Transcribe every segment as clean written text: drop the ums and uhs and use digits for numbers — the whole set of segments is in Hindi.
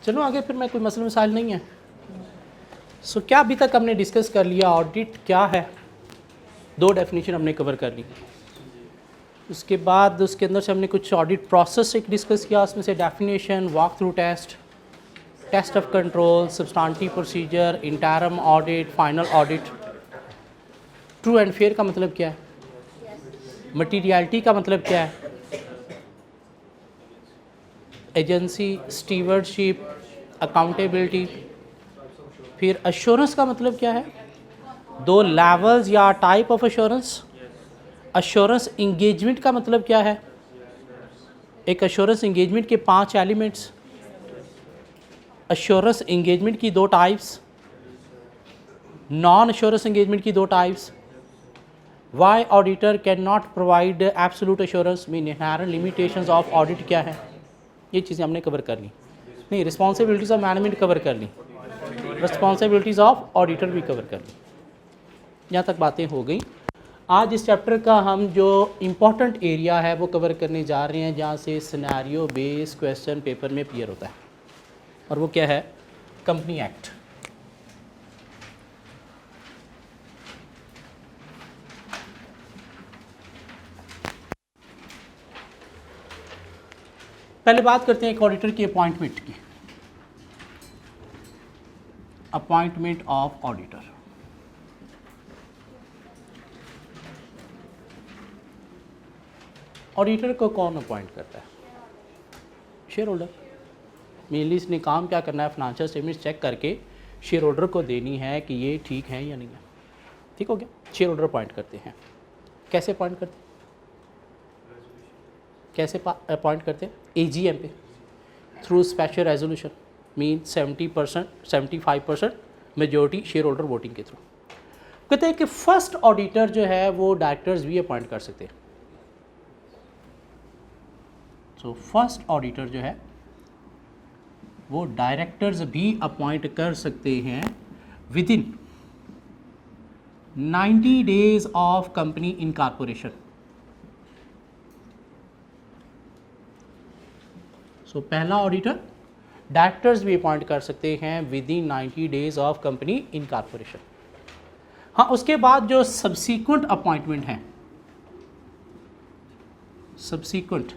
चलो आगे फिर, मैं कोई मसला मसाइल नहीं है। सो क्या अभी तक हमने डिस्कस कर लिया, ऑडिट क्या है, 2 डेफिनेशन हमने कवर कर ली। उसके बाद उसके अंदर से हमने कुछ ऑडिट प्रोसेस एक डिस्कस किया, उसमें से definition, walk through test, test of control, substantive procedure, interim audit, final audit. True and fair का मतलब क्या है, मटीरियलिटी का मतलब क्या है, एजेंसी, स्टीवर्डशिप, अकाउंटेबिलिटी। फिर अश्योरेंस का मतलब क्या है, 2 लेवल्स या type of assurance. Assurance engagement का मतलब क्या है, एक अश्योरेंस इंगेजमेंट के 5 एलिमेंट्स। अश्योरेंस इंगेजमेंट की 2 टाइप्स, नॉन अश्योरेंस इंगेजमेंट की 2 types. Why auditor can not provide absolute assurance, mean inherent limitations of audit क्या है, ये चीज़ें हमने कवर कर ली। नहीं, रिस्पॉन्सिबिलिटीज़ ऑफ मैनेजमेंट कवर कर ली, रिस्पॉन्सिबिलिटीज़ ऑफ ऑडिटर भी कवर कर ली। यहाँ तक बातें हो गई। आज इस चैप्टर का हम जो इम्पोर्टेंट एरिया है वो कवर करने जा रहे हैं, जहाँ से सिनेरियो बेस्ड क्वेश्चन पेपर में अपीयर होता है, और वो क्या है, कंपनी एक्ट। पहले बात करते हैं एक ऑडिटर की अपॉइंटमेंट की। Appointment of auditor. ऑडिटर को कौन अपॉइंट करता है, शेयर होल्डर। मेनली इसने काम क्या करना है, फाइनेंशियल स्टेटमेंट्स चेक करके शेयर होल्डर को देनी है कि ये ठीक है या नहीं है। ठीक हो गया, शेयर होल्डर अपॉइंट करते हैं। कैसे अपॉइंट करते हैं, कैसे अपॉइंट करते हैं, एजीएम पे, through special resolution, mean 70% 75% majority share holder voting के थ्रू। कहते हैं कि फर्स्ट ऑडिटर जो है वो डायरेक्टर्स भी अपॉइंट कर सकते हैं। सो फर्स्ट ऑडिटर जो है वो डायरेक्टर्स भी अपॉइंट कर सकते हैं within 90 days of company incorporation. So पहला ऑडिटर डायरेक्टर्स भी अपॉइंट कर सकते हैं within 90 days of company incorporation. हाँ, उसके बाद जो सब्सीक्वेंट अपॉइंटमेंट है, सब्सीक्वेंट,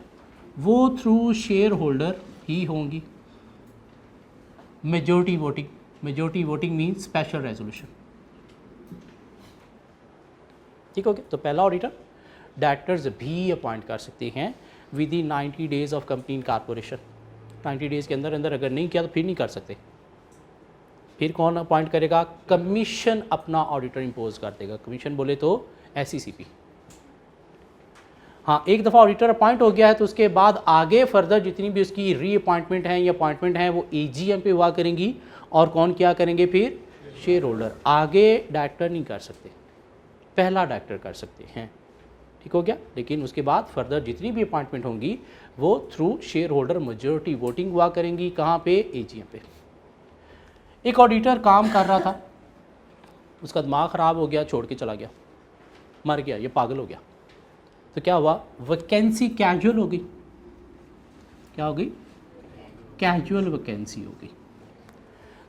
वो थ्रू शेयर होल्डर ही होंगी। Majority voting, majority voting means special resolution. ठीक हो गया। तो पहला ऑडिटर डायरेक्टर्स भी अपॉइंट कर सकते हैं within 90 days of company incorporation. 90 days के अंदर अंदर अगर नहीं किया तो फिर नहीं कर सकते। फिर कौन अपॉइंट करेगा, कमीशन अपना ऑडिटर इंपोज कर देगा। कमीशन बोले तो एसईसीपी। हाँ, एक दफ़ा ऑडिटर अपॉइंट हो गया है तो उसके बाद आगे फर्दर जितनी भी उसकी री अपॉइंटमेंट है या अपॉइंटमेंट है वो एजीएम पे हुआ करेंगी, और कौन क्या करेंगे, फिर शेयर होल्डर। आगे डायरेक्टर नहीं कर सकते, पहला डायरेक्टर कर सकते हैं। ठीक हो गया। लेकिन उसके बाद फर्दर जितनी भी अपॉइंटमेंट होंगी वो through shareholder majority voting हुआ करेंगी। कहाँ पे, एजीएम पे। एक ऑडिटर काम कर रहा था, उसका दिमाग ख़राब हो गया, छोड़ के चला गया, मर गया, ये पागल हो गया। तो क्या हुआ, वैकेंसी कैजुअल हो गई। क्या हो गई, कैजुअल वैकेंसी हो गई।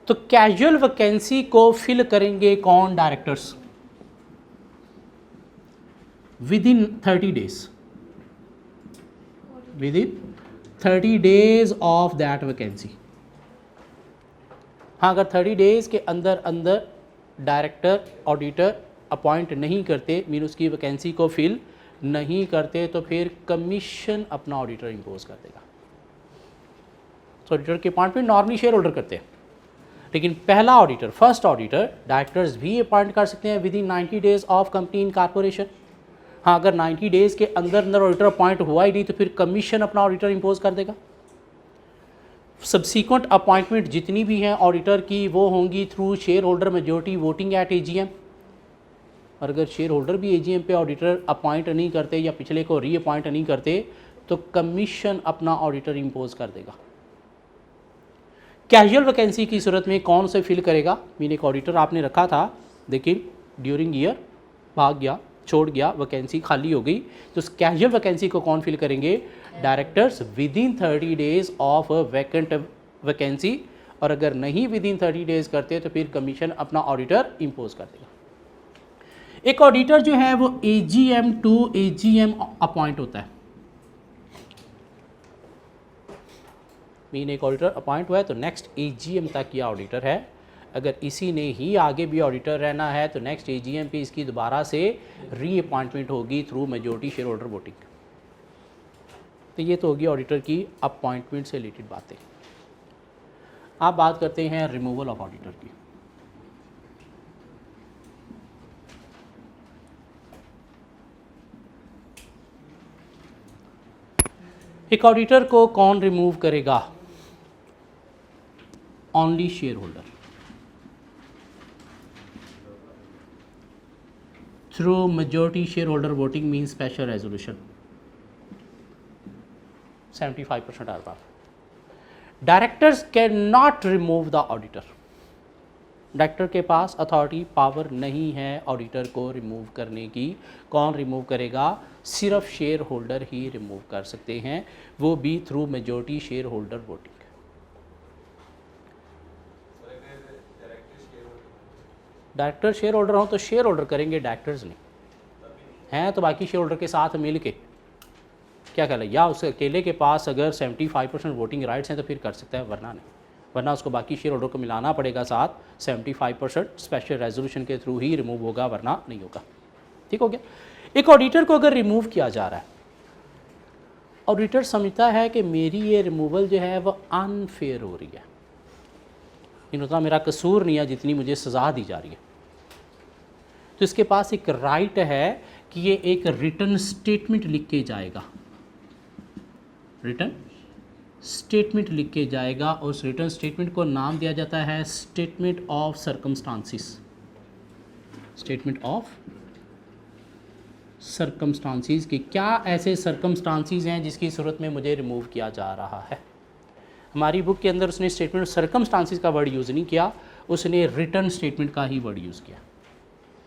तो कैजुअल वैकेंसी को फिल करेंगे कौन, directors, with in 30 days, with in 30 days of that vacancy. हाँ, अगर 30 डेज के अंदर अंदर डायरेक्टर ऑडिटर अपॉइंट नहीं करते, मीन उसकी वैकेंसी को फिल नहीं करते, तो फिर कमीशन अपना ऑडिटर इंपोज कर देगा। तो ऑडिटर की अपॉइंटमेंट नॉर्मली शेयर होल्डर करते हैं, लेकिन पहला ऑडिटर, फर्स्ट ऑडिटर, डायरेक्टर्स भी अपॉइंट कर सकते हैं within 90 days of company incorporation. हाँ, अगर 90 डेज के अंदर अंदर ऑडिटर अपॉइंट हुआ ही नहीं तो फिर कमीशन अपना ऑडिटर इंपोज कर देगा। सब्सीक्वेंट अपॉइंटमेंट जितनी भी हैं ऑडिटर की वो होंगी through shareholder majority voting at AGM. और अगर शेयर होल्डर भी एजीएम पे ऑडिटर अपॉइंट नहीं करते या पिछले को री अपॉइंट नहीं करते तो कमीशन अपना ऑडिटर इंपोज कर देगा। कैजुअल वैकेंसी की सूरत में कौन से फिल करेगा, मीन एक ऑडिटर आपने रखा था लेकिन ड्यूरिंग ईयर भाग गया, छोड़ गया, वैकेंसी खाली हो गई, तो उस कैजुअल वैकेंसी को कौन फिल करेंगे, directors with in 30 days of vacant vacancy, और अगर नहीं विद इन 30 डेज करते तो फिर कमीशन अपना ऑडिटर इम्पोज कर देगा। एक ऑडिटर जो है वो AGM टू AGM अपॉइंट होता है। मीन एक ऑडिटर अपॉइंट हुआ है तो नेक्स्ट AGM तक ये ऑडिटर है। अगर इसी ने ही आगे भी ऑडिटर रहना है तो नेक्स्ट AGM पे इसकी दोबारा से रीअपॉइंटमेंट होगी through majority shareholder voting. तो ये तो होगी ऑडिटर की अपॉइंटमेंट से रिलेटेड बातें। आप बात करते हैं रिमूवल ऑफ ऑडिटर की। एक ऑडिटर को कौन रिमूव करेगा? Only shareholder through majority shareholder voting mean special resolution 75% are pass. Directors can not remove the auditor. Director के पास अथॉरिटी पावर नहीं है ऑडिटर को रिमूव करने की। कौन रिमूव करेगा? सिर्फ शेयर होल्डर ही रिमूव कर सकते हैं, वो भी through majority shareholder voting. Director share holder हो तो शेयर होल्डर करेंगे, डायरेक्टर्स नहीं हैं तो बाकी शेयर होल्डर के साथ मिल के क्या कहला, या उस अकेले के पास अगर 75% वोटिंग राइट्स हैं तो फिर कर सकता है, वरना नहीं। वरना उसको बाकी शेयर होल्डर को मिलाना पड़ेगा साथ। 75% स्पेशल रेजोल्यूशन के थ्रू ही रिमूव होगा, वरना नहीं होगा। ठीक हो गया। एक ऑडिटर को अगर रिमूव किया जा रहा है, ऑडिटर समझता है कि मेरी ये रिमूवल जो है वह अनफेयर हो रही है, उतना मेरा कसूर नहीं है जितनी मुझे सज़ा दी जा रही है, तो इसके पास एक राइट है कि ये एक रिटर्न स्टेटमेंट लिख के जाएगा। रिटर्न स्टेटमेंट लिख के जाएगा और उस रिटर्न स्टेटमेंट को नाम दिया जाता है statement of circumstances. Statement of circumstances कि क्या ऐसे सर्कमस्टांसिस हैं जिसकी सूरत में मुझे रिमूव किया जा रहा है। हमारी बुक के अंदर उसने स्टेटमेंट सर्कमस्टांसिस का वर्ड यूज़ नहीं किया, उसने रिटर्न स्टेटमेंट का ही वर्ड यूज़ किया।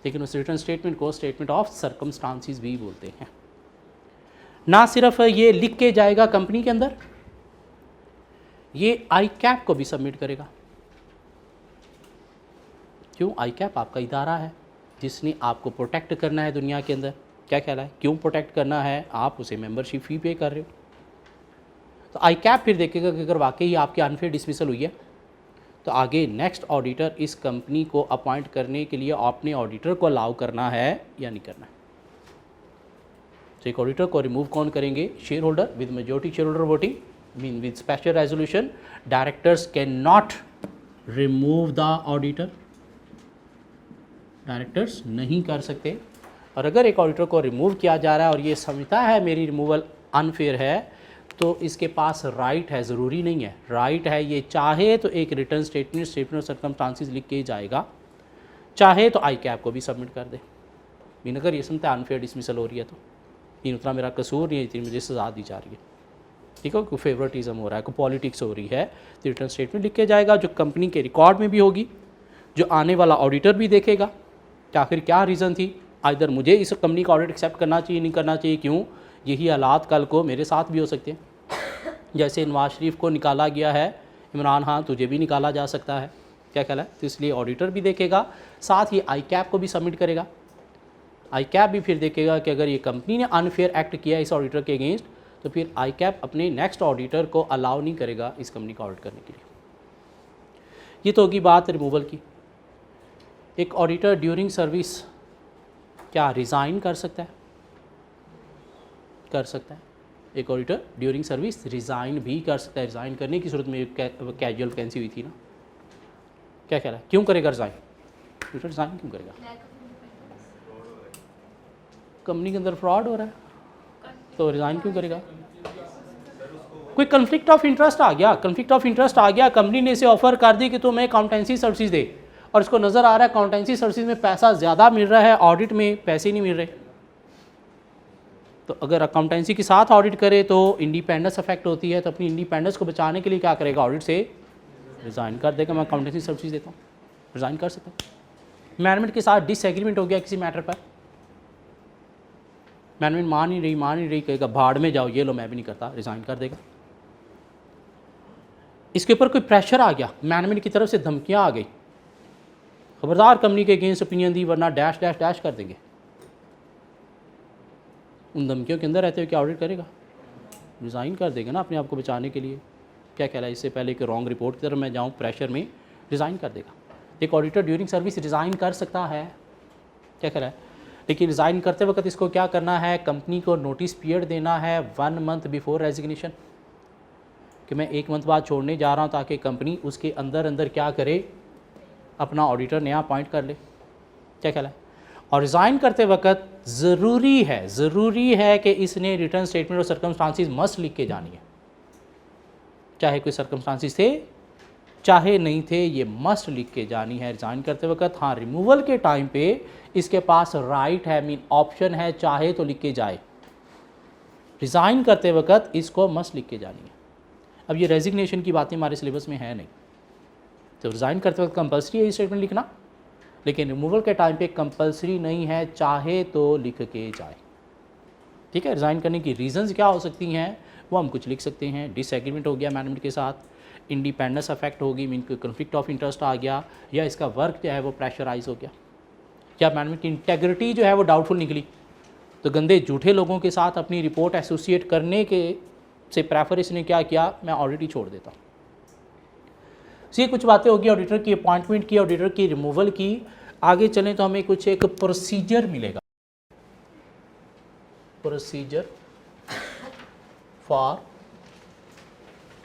लेकिन उस रिटर्न स्टेटमेंट को स्टेटमेंट ऑफ सर्कमस्टांसिस भी बोलते हैं। ना सिर्फ ये लिख के जाएगा कंपनी के अंदर, ये ICAP को भी सबमिट करेगा। क्यों? ICAP आपका इदारा है जिसने आपको प्रोटेक्ट करना है दुनिया के अंदर। क्या ख्याल है, क्यों प्रोटेक्ट करना है? आप उसे मेंबरशिप फ़ी पे कर रहे हो। तो ICAP फिर देखेगा कि अगर वाकई आपकी अनफेयर डिसमिसल हुई है तो आगे नेक्स्ट ऑडिटर इस कंपनी को अपॉइंट करने के लिए अपने ऑडिटर को अलाउ करना है या नहीं करना है। तो एक ऑडिटर को रिमूव कौन करेंगे? Share holder with majority shareholder voting mean with special resolution. Directors can not remove the auditor, directors नहीं कर सकते। और अगर एक ऑडिटर को रिमूव किया जा रहा है और ये समझता है मेरी रिमूवल अनफेयर है तो इसके पास राइट है, ज़रूरी नहीं है, राइट है ये चाहे तो एक रिटर्न स्टेटमेंट ऑफ सर्कमस्टांसिस लिख के ही जाएगा, चाहे तो ICAP को भी सबमिट कर दे। मीन अगर ये समझता है अनफेयर डिसमिसल हो रही है तो मीन उतना मेरा कसूर नहीं है, इतनी मुझे सज़ा दी जा रही है। ठीक है, कोई फेवरेटिज्म हो रहा है, कोई पॉलिटिक्स हो रही है, तो रिटर्न स्टेटमेंट लिख के जाएगा जो कंपनी के रिकॉर्ड में भी होगी, जो आने वाला ऑडिटर भी देखेगा कि आखिर क्या रीज़न थी। आइदर मुझे इस कंपनी का ऑडिट एक्सेप्ट करना चाहिए, नहीं करना चाहिए, क्यों? यही हालात कल को मेरे साथ भी हो सकते हैं। जैसे नवाज शरीफ को निकाला गया है, इमरान खान तुझे भी निकाला जा सकता है। क्या ख्याल है? तो इसलिए ऑडिटर भी देखेगा, साथ ही ICAP को भी सबमिट करेगा। ICAP भी फिर देखेगा कि अगर ये कंपनी ने अनफेयर एक्ट किया इस ऑडिटर के अगेंस्ट तो फिर ICAP अपने नेक्स्ट ऑडिटर को अलाउ नहीं करेगा इस कंपनी का ऑडिट करने के लिए। ये तो होगी बात रिमूवल की। एक ऑडिटर ड्यूरिंग सर्विस क्या रिज़ाइन कर सकता है? कर सकता है। एक ऑडिटर ड्यूरिंग सर्विस रिज़ाइन भी कर सकता है। रिज़ाइन करने की सूरत में कैजुअल वैकेंसी हुई थी ना, क्या ख्याल है, क्यों करेगा रिज़ाइन? ऑडिटर रिज़ाइन क्यों करेगा? कंपनी के अंदर फ्रॉड हो रहा है तो रिज़ाइन क्यों करेगा? कोई कन्फ्लिक्ट ऑफ इंटरेस्ट आ गया, कन्फ्लिक्ट ऑफ इंटरेस्ट आ गया, कंपनी ने इसे ऑफर कर दी कि तुम्हें अकाउंटेंसी सर्विसेज दे और इसको नज़र आ रहा है अकाउंटेंसी सर्विसेज में पैसा ज़्यादा मिल रहा है, ऑडिट में पैसे नहीं मिल रहे। तो अगर अकाउंटेंसी के साथ ऑडिट करे तो इंडिपेंडेंस अफेक्ट होती है, तो अपनी इंडिपेंडेंस को बचाने के लिए क्या करेगा? ऑडिट से रिज़ाइन कर देगा, मैं अकाउंटेंसी सर्विसेज देता हूँ, रिज़ाइन कर सकता हूँ। मैनेजमेंट के साथ डिसएग्रीमेंट हो गया किसी मैटर पर, मैनेजमेंट मान ही रही, कहेगा भाड़ में जाओ, ये लो मैं भी नहीं करता, रिज़ाइन कर देगा। इसके ऊपर कोई प्रेशर आ गया, मैनेजमेंट की तरफ से धमकियाँ आ गई, खबरदार कंपनी के अगेंस्ट ओपिनियन दी वरना डैश डैश डैश कर देंगे, उन धमकियों के अंदर रहते हुए क्या ऑडिट करेगा? रिज़ाइन कर देगा ना अपने आप को बचाने के लिए। क्या कहला है, इससे पहले कि रॉन्ग रिपोर्ट की तरफ मैं जाऊँ, प्रेशर में रिज़ाइन कर देगा। एक ऑडिटर ड्यूरिंग सर्विस रिज़ाइन कर सकता है, क्या कहला है, लेकिन रिज़ाइन करते वक्त इसको क्या करना है, कंपनी को नोटिस पीरियड देना है 1 मंथ बिफोर रेजिग्नेशन, कि मैं 1 मंथ बाद छोड़ने जा रहा हूँ, ताकि कंपनी उसके अंदर अंदर क्या करे, अपना ऑडिटर नया अपॉइंट कर ले। क्या कहला है, और रिज़ाइन करते वक्त ज़रूरी है कि इसने रिटर्न स्टेटमेंट और सर्कमस्टांसिस मस्ट लिख के जानी है, चाहे कोई सर्कमस्टांसिस थे चाहे नहीं थे, ये मस्ट लिख के जानी है रिज़ाइन करते वक्त। हाँ, रिमूवल के टाइम पे इसके पास राइट है, मीन ऑप्शन है, चाहे तो लिख के जाए, रिज़ाइन करते वक्त इसको मस्ट लिख के जानी है। अब ये रेजिग्नेशन की बातें हमारे सिलेबस में है नहीं, तो रिज़ाइन करते वक्त कंपल्सरी है ये स्टेटमेंट लिखना, लेकिन रिमूवल के टाइम पे कंपल्सरी नहीं है, चाहे तो लिख के जाए। ठीक है, रिज़ाइन करने की रीज़न्स क्या हो सकती हैं वो हम कुछ लिख सकते हैं। डिसएग्रीमेंट हो गया मैनेजमेंट के साथ, इंडिपेंडेंस अफेक्ट होगी, मीन कोई कन्फ्लिक्ट ऑफ इंटरेस्ट आ गया, या इसका वर्क जो है वो प्रेशराइज हो गया, या मैनेजमेंट की इंटेग्रिटी जो है वो डाउटफुल निकली, तो गंदे झूठे लोगों के साथ अपनी रिपोर्ट एसोसिएट करने के से प्रेफर इसने क्या किया, मैं ऑडिट ही छोड़ देता हूँ। ये कुछ बातें होगी ऑडिटर की अपॉइंटमेंट की, ऑडिटर की रिमूवल की। आगे चलें तो हमें कुछ एक प्रोसीजर मिलेगा, procedure for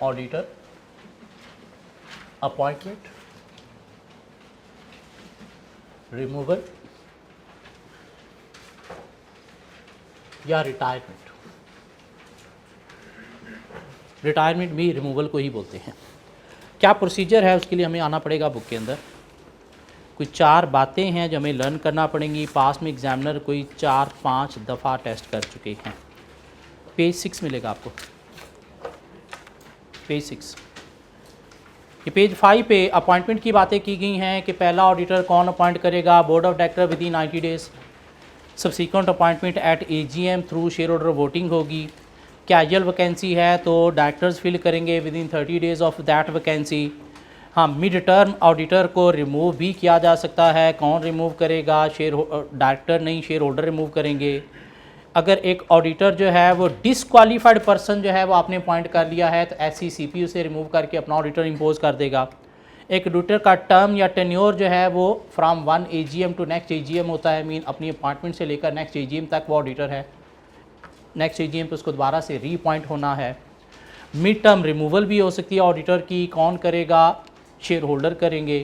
auditor appointment, removal या रिटायरमेंट। रिटायरमेंट भी रिमूवल को ही बोलते हैं। क्या प्रोसीजर है उसके लिए हमें आना पड़ेगा बुक के अंदर। कुछ 4 बातें हैं जो हमें लर्न करना पड़ेंगी। पास में एग्जामिनर कोई 4-5 दफ़ा टेस्ट कर चुके हैं। पेज 6 मिलेगा आपको, पेज 6। ये पेज 5 पे अपॉइंटमेंट की बातें की गई हैं कि पहला ऑडिटर कौन अपॉइंट करेगा, board of director with in 90 days. Subsequent appointment at AGM through shareholder voting होगी। कैजुअल वैकेंसी है तो डायरेक्टर्स फिल करेंगे with in 30 days of that vacancy. हाँ, मिड टर्म ऑडिटर को रिमूव भी किया जा सकता है। कौन रिमूव करेगा, डायरेक्टर नहीं, शेयर होल्डर रिमूव करेंगे। अगर एक ऑडिटर जो है वो डिसक्वालीफाइड पर्सन जो है वो आपने अपॉइंट कर लिया है तो SCCP उसे रिमूव करके अपना ऑडिटर इम्पोज कर देगा। एक ऑडिटर का टर्म या टेन्योर जो है वो from 1 AGM to next AGM होता है, मीन अपनी अपॉइंटमेंट से लेकर नेक्स्ट AGM तक वो ऑडिटर है। नेक्स्ट AGM पे उसको दोबारा से रीअपॉइंट होना है। मिड टर्म रिमूवल भी हो सकती है ऑडिटर की। कौन करेगा, शेयर होल्डर करेंगे।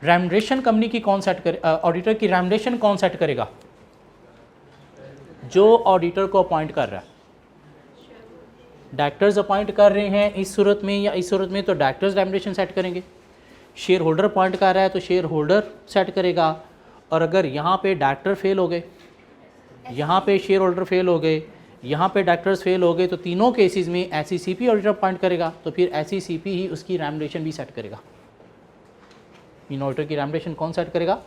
रेम्युनरेशन कंपनी की कौन सेट करे, ऑडिटर की रेम्युनरेशन कौन सेट करेगा, जो ऑडिटर को अपॉइंट कर रहा है। डायरेक्टर्स अपॉइंट कर रहे हैं इस सूरत में या इस सूरत में तो डायरेक्टर्स रेम्युनरेशन सेट करेंगे। शेयर होल्डर अपॉइंट कर रहा है तो शेयर होल्डर सेट करेगा। और अगर यहाँ पे डायरेक्टर फेल हो गए, यहाँ पे शेयर होल्डर फेल हो गए, यहाँ पे डायरेक्टर्स फेल हो गए, तो तीनों केसेस में SCCP ऑडिटर अपॉइंट करेगा, तो फिर SCCP ही उसकी रेम्युनरेशन भी सेट करेगा। इन ऑडिटर की रेम्युनरेशन कौन सेट करेगा,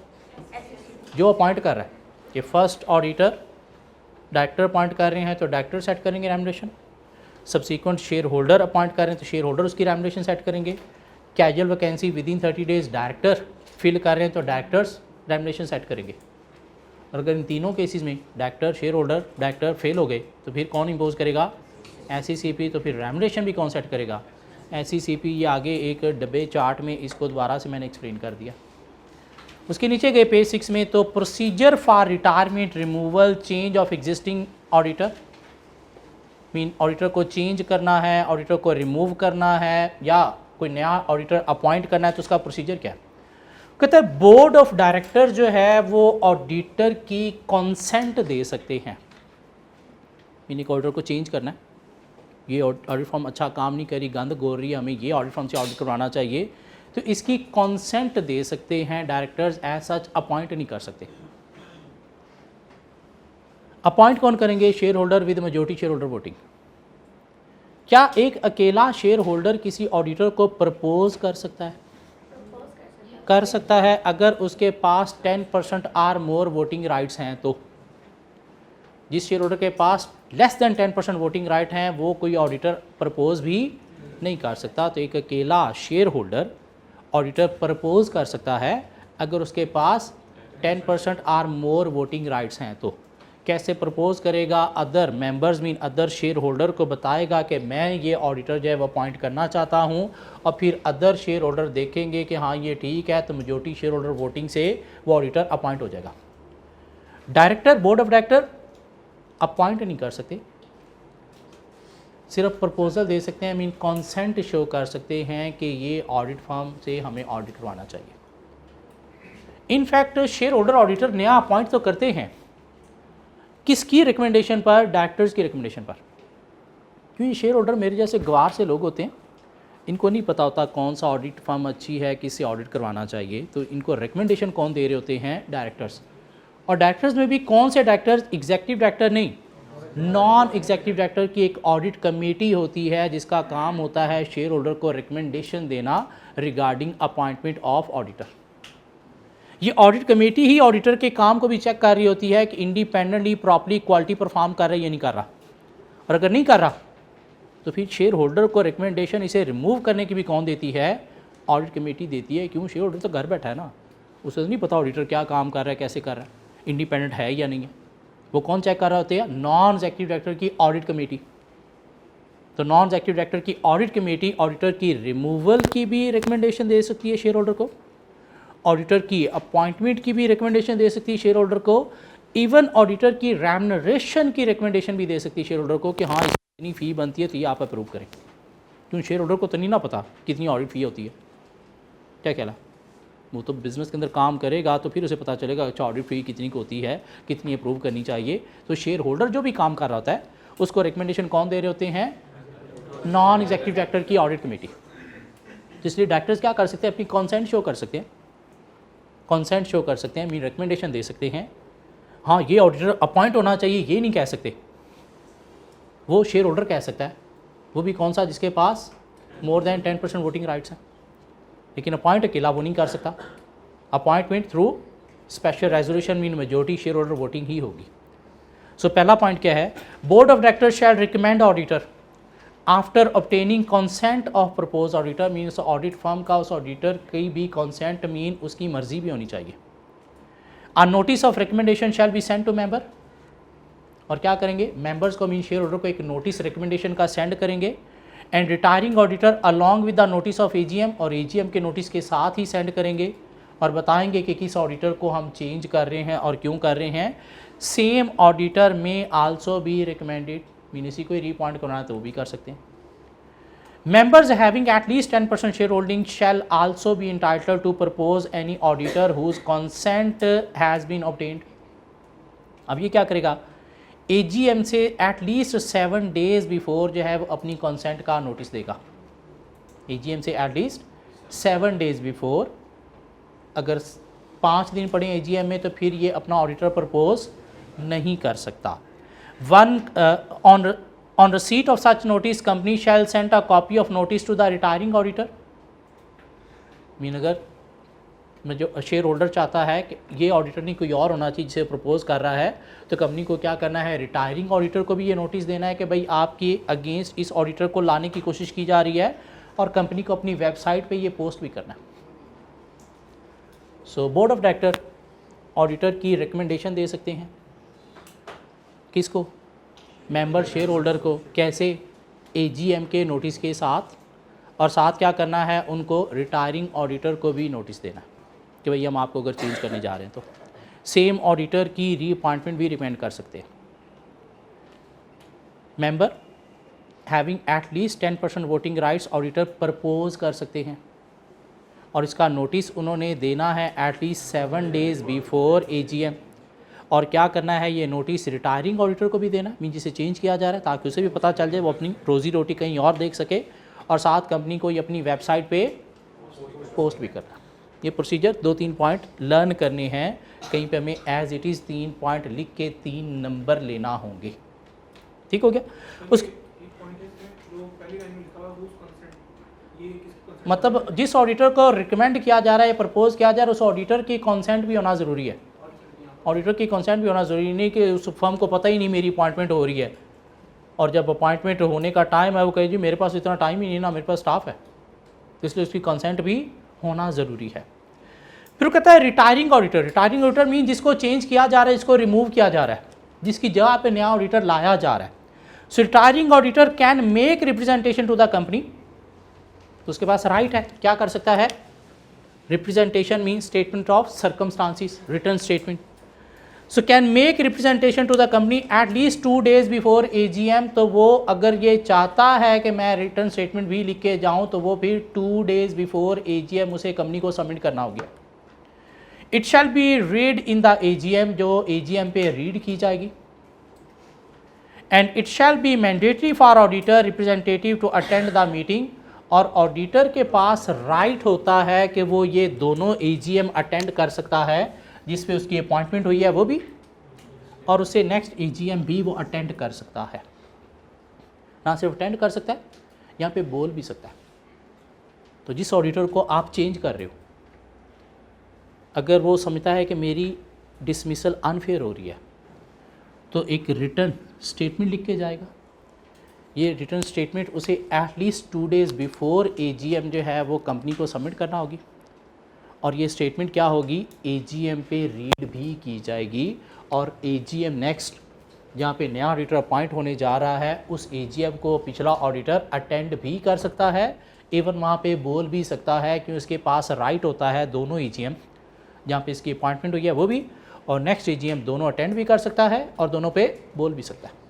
जो अपॉइंट कर रहा है। कि फर्स्ट ऑडिटर डायरेक्टर अपॉइंट कर रहे हैं तो डायरेक्टर सेट करेंगे remuneration. Subsequent shareholder appoint कर रहे हैं तो शेयर होल्डर उसकी रेम्युनरेशन सेट करेंगे। Casual vacancy within 30 days director fill कर रहे हैं तो डायरेक्टर्स रेम्युनरेशन सेट करेंगे। और अगर इन तीनों केसेस में director, share holder, director fail हो गए तो फिर कौन इम्पोज करेगा, SCCP। तो फिर रेम्युनरेशन भी कौन सेट करेगा, SCCP। ये आगे एक डब्बे चार्ट में इसको दोबारा से मैंने एक्सप्लेन कर दिया। उसके नीचे गए पेज 6 में तो procedure for retirement, removal, change of existing auditor, mean auditor को चेंज करना है, ऑडिटर को रिमूव करना है या कोई नया ऑडिटर अपॉइंट करना है तो उसका प्रोसीजर क्या है। कहते हैं बोर्ड ऑफ डायरेक्टर जो है वो ऑडिटर की कंसेंट दे सकते हैं। मीन एक ऑडिटर को चेंज करना है, ये ऑडिट फॉर्म अच्छा काम नहीं करी, गंद गोर रही है, हमें ये ऑडिट फॉर्म से ऑडिट करवाना चाहिए, तो इसकी कंसेंट दे सकते हैं। डायरेक्टर्स एज सच अपॉइंट नहीं कर सकते। अपॉइंट कौन करेंगे, share holder with majority shareholder voting. क्या एक अकेला शेयर होल्डर किसी ऑडिटर को प्रपोज कर सकता है, कर सकता है अगर उसके पास 10% आर मोर वोटिंग राइट्स हैं। तो जिस शेयर होल्डर के पास लेस देन 10% वोटिंग राइट हैं वो कोई ऑडिटर प्रपोज भी नहीं कर सकता। तो एक अकेला शेयर होल्डर ऑडिटर प्रपोज कर सकता है अगर उसके पास 10% आर मोर वोटिंग राइट्स हैं। तो कैसे प्रपोज करेगा? Other members mean other share holder को बताएगा कि मैं ये ऑडिटर जो है वो अपॉइंट करना चाहता हूँ, और फिर अदर शेयर होल्डर देखेंगे कि हाँ ये ठीक है, तो मेजॉरिटी शेयर होल्डर वोटिंग से वो ऑडिटर अपॉइंट हो जाएगा। Director, board of director appoint नहीं कर सकते, सिर्फ प्रपोजल दे सकते हैं, मीन कॉन्सेंट शो कर सकते हैं कि ये ऑडिट फर्म से हमें ऑडिट करवाना चाहिए। इनफैक्ट शेयर होल्डर ऑडिटर नया अपॉइंट तो करते हैं, किसकी रिकमेंडेशन पर? डायरेक्टर्स की रिकमेंडेशन पर। क्योंकि शेयर होल्डर मेरे जैसे गवार से लोग होते हैं, इनको नहीं पता होता कौन सा ऑडिट फर्म अच्छी है, किससे ऑडिट करवाना चाहिए, तो इनको रिकमेंडेशन कौन दे रहे होते हैं? डायरेक्टर्स। और डायरेक्टर्स में भी कौन से डायरेक्टर्स? एग्जीक्यूटिव डायरेक्टर नहीं, नॉन एग्जीक्यूटिव डायरेक्टर की एक ऑडिट कमेटी होती है जिसका काम होता है शेयर होल्डर को रिकमेंडेशन देना रिगार्डिंग अपॉइंटमेंट ऑफ ऑडिटर। ये ऑडिट कमेटी ही ऑडिटर के काम को भी चेक कर रही होती है कि इंडिपेंडेंटली प्रॉपर्ली क्वालिटी परफॉर्म कर रहा है या नहीं कर रहा, और अगर नहीं कर रहा तो फिर शेयर होल्डर को रिकमेंडेशन इसे रिमूव करने की भी कौन देती है? ऑडिट कमेटी देती है। क्यों? शेयर होल्डर तो घर बैठा है ना, उसे तो नहीं पता ऑडिटर क्या काम कर रहा है, कैसे कर रहा है, इंडिपेंडेंट है या नहीं है। वो कौन चेक कर रहा होते हैं? नॉन एग्जीक्यूटिव डायरेक्टर की ऑडिट कमेटी। तो नॉन एग्जीक्यूटिव डायरेक्टर की ऑडिट कमेटी ऑडिटर की रिमूवल की भी रिकमेंडेशन दे सकती है शेयर होल्डर को, ऑडिटर की अपॉइंटमेंट की भी रिकमेंडेशन दे सकती है शेयर होल्डर को, इवन ऑडिटर की रेम्युनरेशन की रिकमेंडेशन भी दे सकती है शेयर होल्डर को कि हाँ इतनी फ़ी बनती है तो ये आप अप्रूव करें। क्यों? शेयर होल्डर को तो नहीं ना पता कितनी ऑडिट फ़ी होती है, क्या कहला, वो तो बिज़नेस के अंदर काम करेगा तो फिर उसे पता चलेगा अच्छा ऑडिट फ़ी कितनी की होती है, कितनी अप्रूव करनी चाहिए। तो शेयर होल्डर जो भी काम कर रहा होता है उसको रिकमेंडेशन कौन दे रहे होते हैं? नॉन एग्जीक्यूटिव डायरेक्टर की ऑडिट कमेटी। इसलिए डायरेक्टर्स क्या कर सकते हैं? अपनी कॉन्सेंट शो कर सकते हैं, कॉन्सेंट शो कर सकते हैं, मीन रिकमेंडेशन दे सकते हैं। हाँ ये ऑडिटर अपॉइंट होना चाहिए ये नहीं कह सकते, वो शेयर होल्डर कह सकता है, वो भी कौन सा? जिसके पास मोर देन 10% वोटिंग राइट्स हैं। लेकिन अपॉइंट अकेला वो नहीं कर सकता, appointment through special resolution mean majority shareholder voting ही होगी। सो पहला पॉइंट क्या है? Board of director shall recommend auditor after obtaining consent of propose auditor, means audit firm का उस ऑडिटर की भी कंसेंट मीन उसकी मर्जी भी होनी चाहिए। A notice of recommendation shall be send to member, और क्या करेंगे? मेंबर्स को मीन शेयर होल्डर को एक नोटिस रिकमेंडेशन का सेंड करेंगे, and retiring auditor along with the notice of AGM, और एजीएम के नोटिस के साथ ही सेंड करेंगे और बताएंगे कि किस ऑडिटर को हम चेंज कर रहे हैं और क्यों कर रहे हैं। सेम ऑडिटर में आल्सो बी रिकमेंडेड, मीन इसी को रीअपॉइंट करना है तो वो भी कर सकते हैं। Members having at least 10% shareholding shall also be entitled to propose any auditor whose consent has been obtained. अब ये क्या करेगा? एजीएम से एट लीस्ट 7 डेज बिफोर जो है वो अपनी कंसेंट का नोटिस देगा। एजीएम से एट लीस्ट 7 डेज बिफोर, अगर 5 दिन पड़े एजीएम में तो फिर ये अपना ऑडिटर प्रपोज नहीं कर सकता। On receipt of such notice, company shall send a copy of notice to the retiring auditor। Mean अगर मैं जो शेयर होल्डर चाहता है कि ये ऑडिटर नहीं कोई और होना चाहिए जिसे प्रपोज कर रहा है, तो कंपनी को क्या करना है? रिटायरिंग ऑडिटर को भी ये नोटिस देना है कि भाई आपके अगेंस्ट इस ऑडिटर को लाने की कोशिश की जा रही है, और कंपनी को अपनी वेबसाइट पे ये पोस्ट भी करना है। सो बोर्ड ऑफ डायरेक्टर ऑडिटर की रिकमेंडेशन दे सकते हैं, किसको? मेंबर शेयर होल्डर को। कैसे? एजीएम के नोटिस के साथ, और साथ क्या करना है? उनको रिटायरिंग ऑडिटर को भी नोटिस देना कि भाई हम आपको अगर चेंज करने जा रहे हैं तो सेम ऑडिटर की रीअपॉइंटमेंट भी रिकमेंड कर सकते हैं। Member having at least 10% voting rights auditor propose कर सकते हैं, और इसका नोटिस उन्होंने देना है at least 7 days before AGM. और क्या करना है? ये नोटिस रिटायरिंग ऑडिटर को भी देना, मीन जिसे चेंज किया जा रहा है, ताकि उसे भी पता चल जाए, वो अपनी रोजी रोटी कहीं और देख सके, और साथ कंपनी को ये अपनी वेबसाइट पे पोस्ट भी करना। ये प्रोसीजर 2-3 पॉइंट लर्न करने हैं, कहीं पे हमें एज इट इज़ 3 पॉइंट लिख के 3 नंबर लेना होंगे। ठीक हो गया? उस मतलब जिस ऑडिटर को रिकमेंड किया जा रहा है, प्रपोज किया जा रहा है, उस ऑडिटर की कंसेंट भी होना ज़रूरी है। ऑडिटर की कंसेंट भी होना ज़रूरी नहीं कि उस फर्म को पता ही नहीं मेरी अपॉइंटमेंट हो रही है, और जब अपॉइंटमेंट होने का टाइम है वो कहे जी मेरे पास इतना टाइम ही नहीं ना, मेरे पास स्टाफ है, तो इसलिए उसकी कंसेंट भी होना ज़रूरी है। फिर कहता है retiring auditor. Retiring auditor mean जिसको चेंज किया जा रहा है, इसको रिमूव किया जा रहा है, जिसकी जगह पे नया ऑडिटर लाया जा रहा है। So retiring auditor can make representation to the company, तो उसके पास राइट है, क्या कर सकता है? Representation mean statement of circumstances, return statement. So can make representation to the company at least 2 days before AGM, तो वो अगर ये चाहता है कि मैं रिटर्न स्टेटमेंट भी लिख के जाऊँ तो वो फिर 2 days बिफोर AGM उसे कंपनी को सबमिट करना होगा। It shall be read in the AGM, जो AGM पे रीड की जाएगी। And it shall be mandatory for auditor representative to attend the meeting, और ऑडिटर के पास राइट होता है कि वो ये दोनों AGM अटेंड कर सकता है जिस पे उसकी अपॉइंटमेंट हुई है वो भी, और उसे नेक्स्ट AGM भी वो अटेंड कर सकता है। ना सिर्फ अटेंड कर सकता है, यहाँ पे बोल भी सकता है। तो जिस ऑडिटर को आप चेंज कर रहे हो, अगर वो समझता है कि मेरी डिसमिसल अनफेयर हो रही है, तो एक रिटर्न स्टेटमेंट लिख के जाएगा। ये रिटर्न स्टेटमेंट उसे एटलीस्ट 2 days बिफोर AGM जो है वो कंपनी को सबमिट करना होगी, और ये स्टेटमेंट क्या होगी? AGM पे रीड भी की जाएगी, और AGM नेक्स्ट जहाँ पे नया ऑडिटर अपॉइंट होने जा रहा है उस AGM को पिछला ऑडिटर अटेंड भी कर सकता है, इवन वहाँ पे बोल भी सकता है कि उसके पास राइट होता है दोनों AGM जहाँ पे इसकी अपॉइंटमेंट हुई है वो भी, और नेक्स्ट AGM दोनों अटेंड भी कर सकता है और दोनों पे बोल भी सकता है।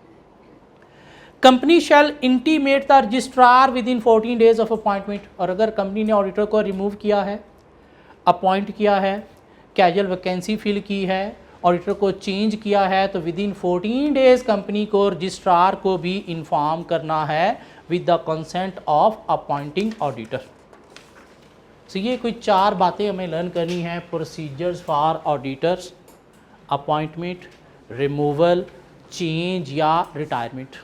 Company shall intimate the registrar with in 14 days of appointment, और अगर कंपनी ने ऑडिटर को रिमूव किया है, अपॉइंट किया है, कैजुअल वैकेंसी फिल की है, ऑडिटर को चेंज किया है, तो विद इन 14 days कंपनी को रजिस्ट्रार को भी इन्फॉर्म करना है with the consent of appointing auditor. So ये कोई 4 बातें हमें लर्न करनी है, procedures for auditors, appointment, removal, change या रिटायरमेंट,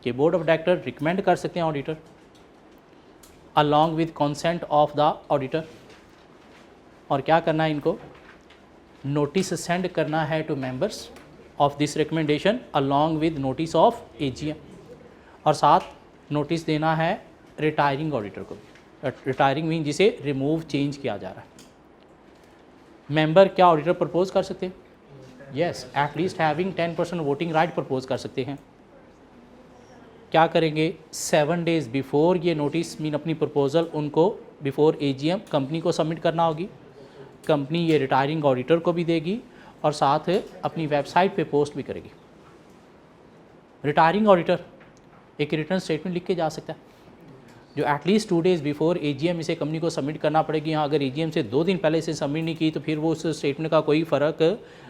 कि बोर्ड ऑफ डायरेक्टर रिकमेंड कर सकते हैं auditor along with consent of the auditor, और क्या करना है, इनको नोटिस सेंड करना है to members of this recommendation along with notice of AGM, और साथ नोटिस देना है रिटायरिंग ऑडिटर को भी। रिटायरिंग मीन जिसे रिमूव चेंज किया जा रहा है। मेंबर क्या ऑडिटर प्रपोज कर सकते हैं? Yes, at least having 10% voting right propose कर सकते हैं। क्या करेंगे? 7 days बिफोर ये नोटिस मीन अपनी प्रपोजल उनको बिफोर AGM कंपनी को सबमिट करना होगी। कंपनी ये रिटायरिंग ऑडिटर को भी देगी और साथ अपनी वेबसाइट पे पोस्ट भी करेगी। रिटायरिंग ऑडिटर एक रिटर्न स्टेटमेंट लिख के जा सकता है जो एटलीस्ट 2 days बिफोर AGM इसे कंपनी को सबमिट करना पड़ेगी। हाँ, अगर AGM से 2 दिन पहले इसे सबमिट नहीं की तो फिर वो उस स्टेटमेंट का कोई फ़र्क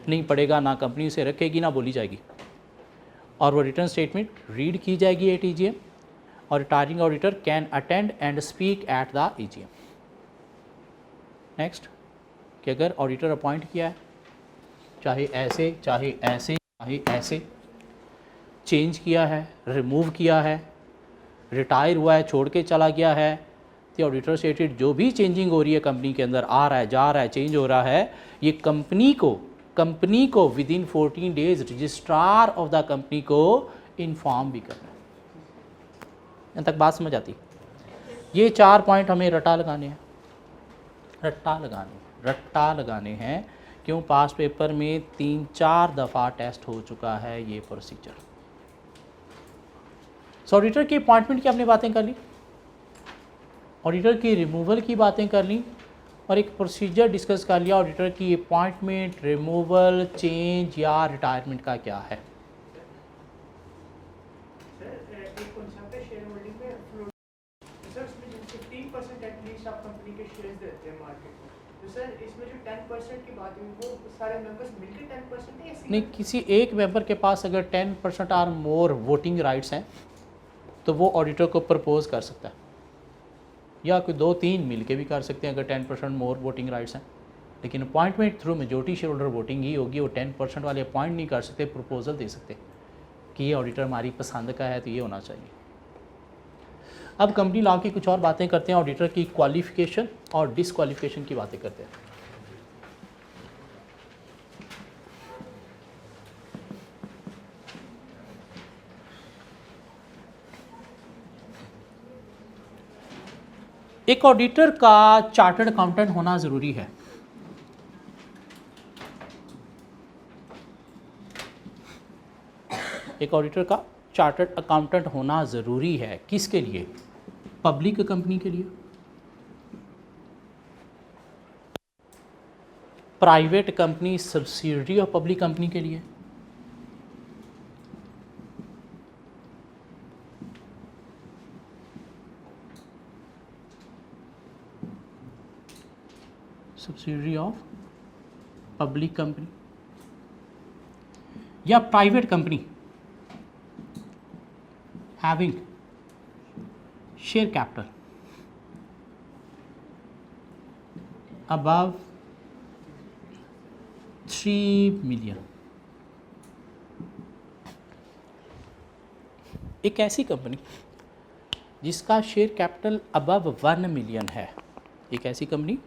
नहीं पड़ेगा, ना कंपनी उसे रखेगी ना बोली जाएगी, और वो रिटर्न स्टेटमेंट रीड की जाएगी एट AGM, और retiring auditor can attend and speak at the AGM। Next, कि अगर ऑडिटर अपॉइंट किया है, चाहे ऐसे चाहे ऐसे चाहे ऐसे, चेंज किया है, रिमूव किया है, रिटायर हुआ है, छोड़ के चला गया है, तो ऑडिटर स्टेटेड जो भी चेंजिंग हो रही है कंपनी के अंदर, आ रहा है, जा रहा है, चेंज हो रहा है, ये कंपनी को with in 14 days registrar of the company को इन्फॉर्म भी करना है। यहाँ तक बात समझ आती? ये 4 पॉइंट हमें रट्टा लगाने हैं, रट्टा लगाने हैं। क्यों? पास्ट पेपर में 3-4 दफ़ा टेस्ट हो चुका है ये प्रोसीजर। सो ऑडिटर की अपॉइंटमेंट की हमने बातें कर ली, ऑडिटर की रिमूवल की बातें कर ली, और एक प्रोसीजर डिस्कस कर लिया ऑडिटर की अपॉइंटमेंट, रिमूवल, चेंज या रिटायरमेंट का क्या है। नहीं, किसी एक मेंबर के पास अगर 10% और मोर वोटिंग राइट्स हैं तो वो ऑडिटर को प्रपोज कर सकता है, या कोई 2-3 मिल के भी कर सकते हैं अगर 10% मोर वोटिंग राइट्स हैं। लेकिन appointment through majority shareholder voting ही होगी, वो 10% वाले अपॉइंट नहीं कर सकते, प्रपोजल दे सकते कि ये ऑडिटर हमारी पसंद का है तो ये होना चाहिए। अब कंपनी लॉ की कुछ और बातें करते हैं, ऑडिटर की क्वालिफिकेशन और डिसक्वालिफिकेशन की बातें करते हैं। एक ऑडिटर का चार्टर्ड अकाउंटेंट होना ज़रूरी है। एक ऑडिटर का चार्टर्ड अकाउंटेंट होना ज़रूरी है। किसके लिए? पब्लिक कंपनी के लिए, private company subsidiary of public company के लिए, सब्सिडियरी ऑफ पब्लिक कंपनी, या private company having share capital above 3 million. एक ऐसी कंपनी जिसका शेयर कैपिटल अबव 1 मिलियन है, एक ऐसी कंपनी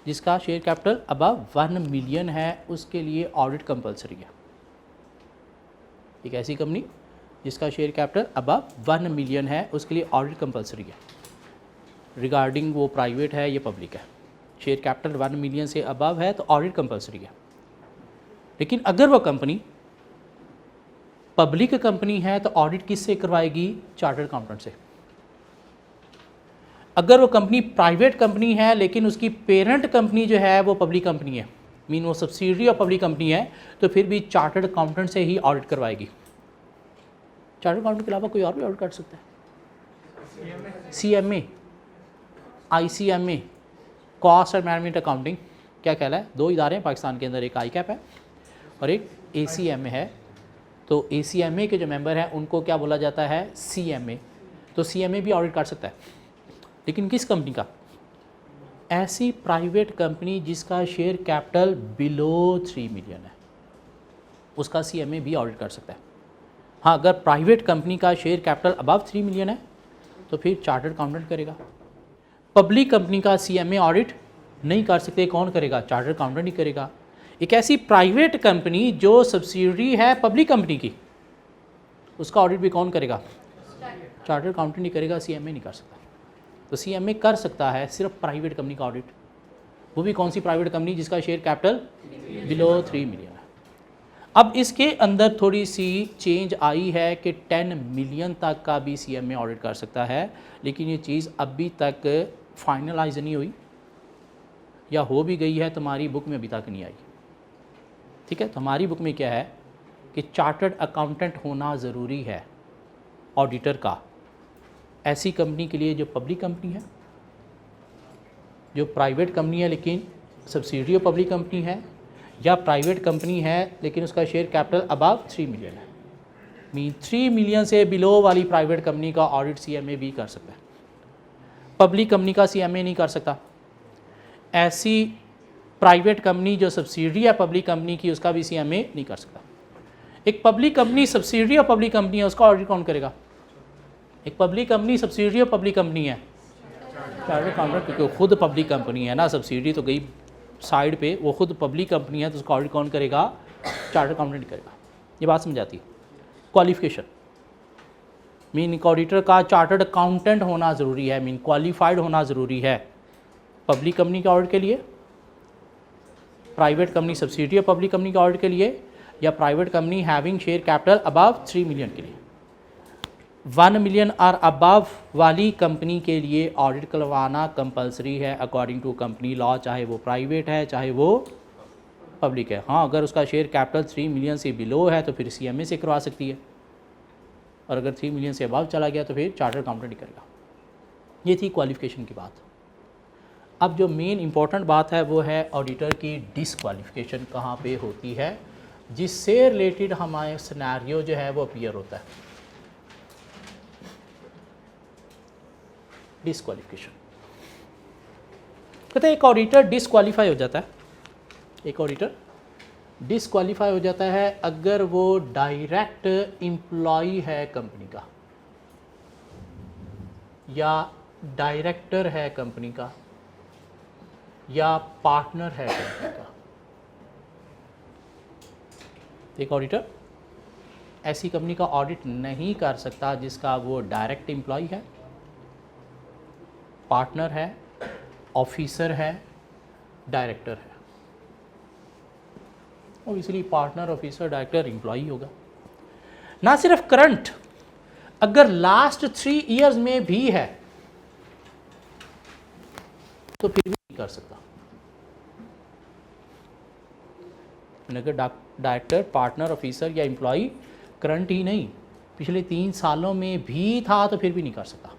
जिसका शेयर कैपिटल अबव 1 मिलियन है, उसके लिए ऑडिट कंपलसरी है। एक ऐसी कंपनी जिसका शेयर कैपिटल अबव 1 मिलियन है, उसके लिए ऑडिट कंपलसरी है, रिगार्डिंग वो प्राइवेट है या पब्लिक है। शेयर कैपिटल 1 मिलियन से अबव है तो ऑडिट कंपलसरी है। लेकिन अगर वो कंपनी पब्लिक कंपनी है तो ऑडिट किससे करवाएगी? चार्टर्ड अकाउंटेंट से। अगर वो कंपनी प्राइवेट कंपनी है लेकिन उसकी पेरेंट कंपनी जो है वो पब्लिक कंपनी है, मीन वो सब्सिडियरी ऑफ पब्लिक कंपनी है, तो फिर भी चार्टर्ड अकाउंटेंट से ही ऑडिट करवाएगी। चार्टर्ड अकाउंटेंट के अलावा कोई और भी ऑडिट कर सकता है। CMA, ICMA, cost and management accounting क्या कहला है? 2 इदारे हैं पाकिस्तान के अंदर, एक ICAP है और एक ACMA है। तो ACMA के जो मेंबर हैं उनको क्या बोला जाता है? CMA। तो CMA भी ऑडिट कर सकता है, लेकिन किस कंपनी का? ऐसी प्राइवेट कंपनी जिसका शेयर कैपिटल बिलो 3 मिलियन है, उसका CMA भी ऑडिट कर सकता है। हाँ, अगर प्राइवेट कंपनी का शेयर कैपिटल अबव 3 मिलियन है तो फिर चार्टर्ड अकाउंटेंट करेगा। पब्लिक कंपनी का CMA ऑडिट नहीं कर सकते, कौन करेगा? चार्टर्ड अकाउंटेंट ही करेगा। एक ऐसी प्राइवेट कंपनी जो सब्सिडियरी है पब्लिक कंपनी की, उसका ऑडिट भी कौन करेगा? चार्टर्ड अकाउंटेंट ही करेगा, CMA नहीं कर सकता। तो CMA कर सकता है सिर्फ प्राइवेट कंपनी का ऑडिट, वो भी कौन सी प्राइवेट कंपनी? जिसका शेयर कैपिटल बिलो 3 मिलियन है। अब इसके अंदर थोड़ी सी चेंज आई है कि 10 मिलियन तक का भी CMA ऑडिट कर सकता है, लेकिन ये चीज़ अभी तक फाइनलाइज नहीं हुई, या हो भी गई है तुम्हारी बुक में अभी तक नहीं आई। ठीक है, तो हमारी बुक में क्या है कि चार्टर्ड अकाउंटेंट होना ज़रूरी है ऑडिटर का, ऐसी कंपनी के लिए जो पब्लिक कंपनी है, जो प्राइवेट कंपनी है लेकिन सब्सिडियरी ऑफ पब्लिक कंपनी है, या प्राइवेट कंपनी है लेकिन उसका शेयर कैपिटल अबव 3 मिलियन है। मीन 3 मिलियन से बिलो वाली प्राइवेट कंपनी का ऑडिट CMA भी कर सकता है, पब्लिक कंपनी का CMA नहीं कर सकता। ऐसी प्राइवेट कंपनी जो सब्सिडियरी है पब्लिक कंपनी की, उसका भी CMA नहीं कर सकता। एक public company subsidiary of public company है, उसका ऑडिट कौन करेगा? एक public company subsidiary of public company है, चार्टर्ड अकाउंटेंट, क्योंकि खुद पब्लिक कंपनी है ना, सब्सिडियरी तो गई साइड पे, वो खुद पब्लिक कंपनी है तो उसका ऑडिट कौन करेगा? चार्टर्ड अकाउंटेंट करेगा। ये बात समझ आती है। क्वालिफिकेशन मीन एक ऑडिटर का चार्टर्ड अकाउंटेंट होना ज़रूरी है, मीन क्वालिफाइड होना ज़रूरी है पब्लिक कंपनी के ऑडिट के लिए, private company subsidiary of public company के ऑडिट के लिए, या private company having share capital above 3 million के लिए। 1 मिलियन और अबव वाली कंपनी के लिए ऑडिट करवाना कंपलसरी है अकॉर्डिंग टू कंपनी लॉ, चाहे वो प्राइवेट है चाहे वो पब्लिक है। हाँ, अगर उसका शेयर कैपिटल 3 मिलियन से बिलो है तो फिर CMA से करवा सकती है, और अगर 3 मिलियन से अबव चला गया तो फिर चार्टर्ड अकाउंटेंट ही करेगा। ये थी क्वालिफिकेशन की बात। अब जो मेन इंपॉर्टेंट बात है वो है ऑडिटर की डिसक्वालिफिकेशन कहाँ पे होती है, जिससे रिलेटेड हमारे सिनेरियो जो है वो अपीयर होता है। डिसक्वालिफिकेशन कहते हैं एक ऑडिटर डिसक्वालीफाई हो जाता है, एक ऑडिटर डिसक्वालीफाई हो जाता है अगर वो डायरेक्ट एम्प्लॉय है कंपनी का, या डायरेक्टर है कंपनी का, या पार्टनर है कंपनी का। एक ऑडिटर ऐसी कंपनी का ऑडिट नहीं कर सकता जिसका वो डायरेक्ट एम्प्लॉय है, पार्टनर है, ऑफिसर है, डायरेक्टर है। और इसलिए पार्टनर, ऑफिसर, डायरेक्टर एम्प्लॉई होगा। ना सिर्फ करंट, अगर लास्ट 3 इयर्स में भी है तो फिर भी नहीं कर सकता। अगर डायरेक्टर, पार्टनर, ऑफिसर या एम्प्लॉय करंट ही नहीं, पिछले 3 सालों में भी था तो फिर भी नहीं कर सकता।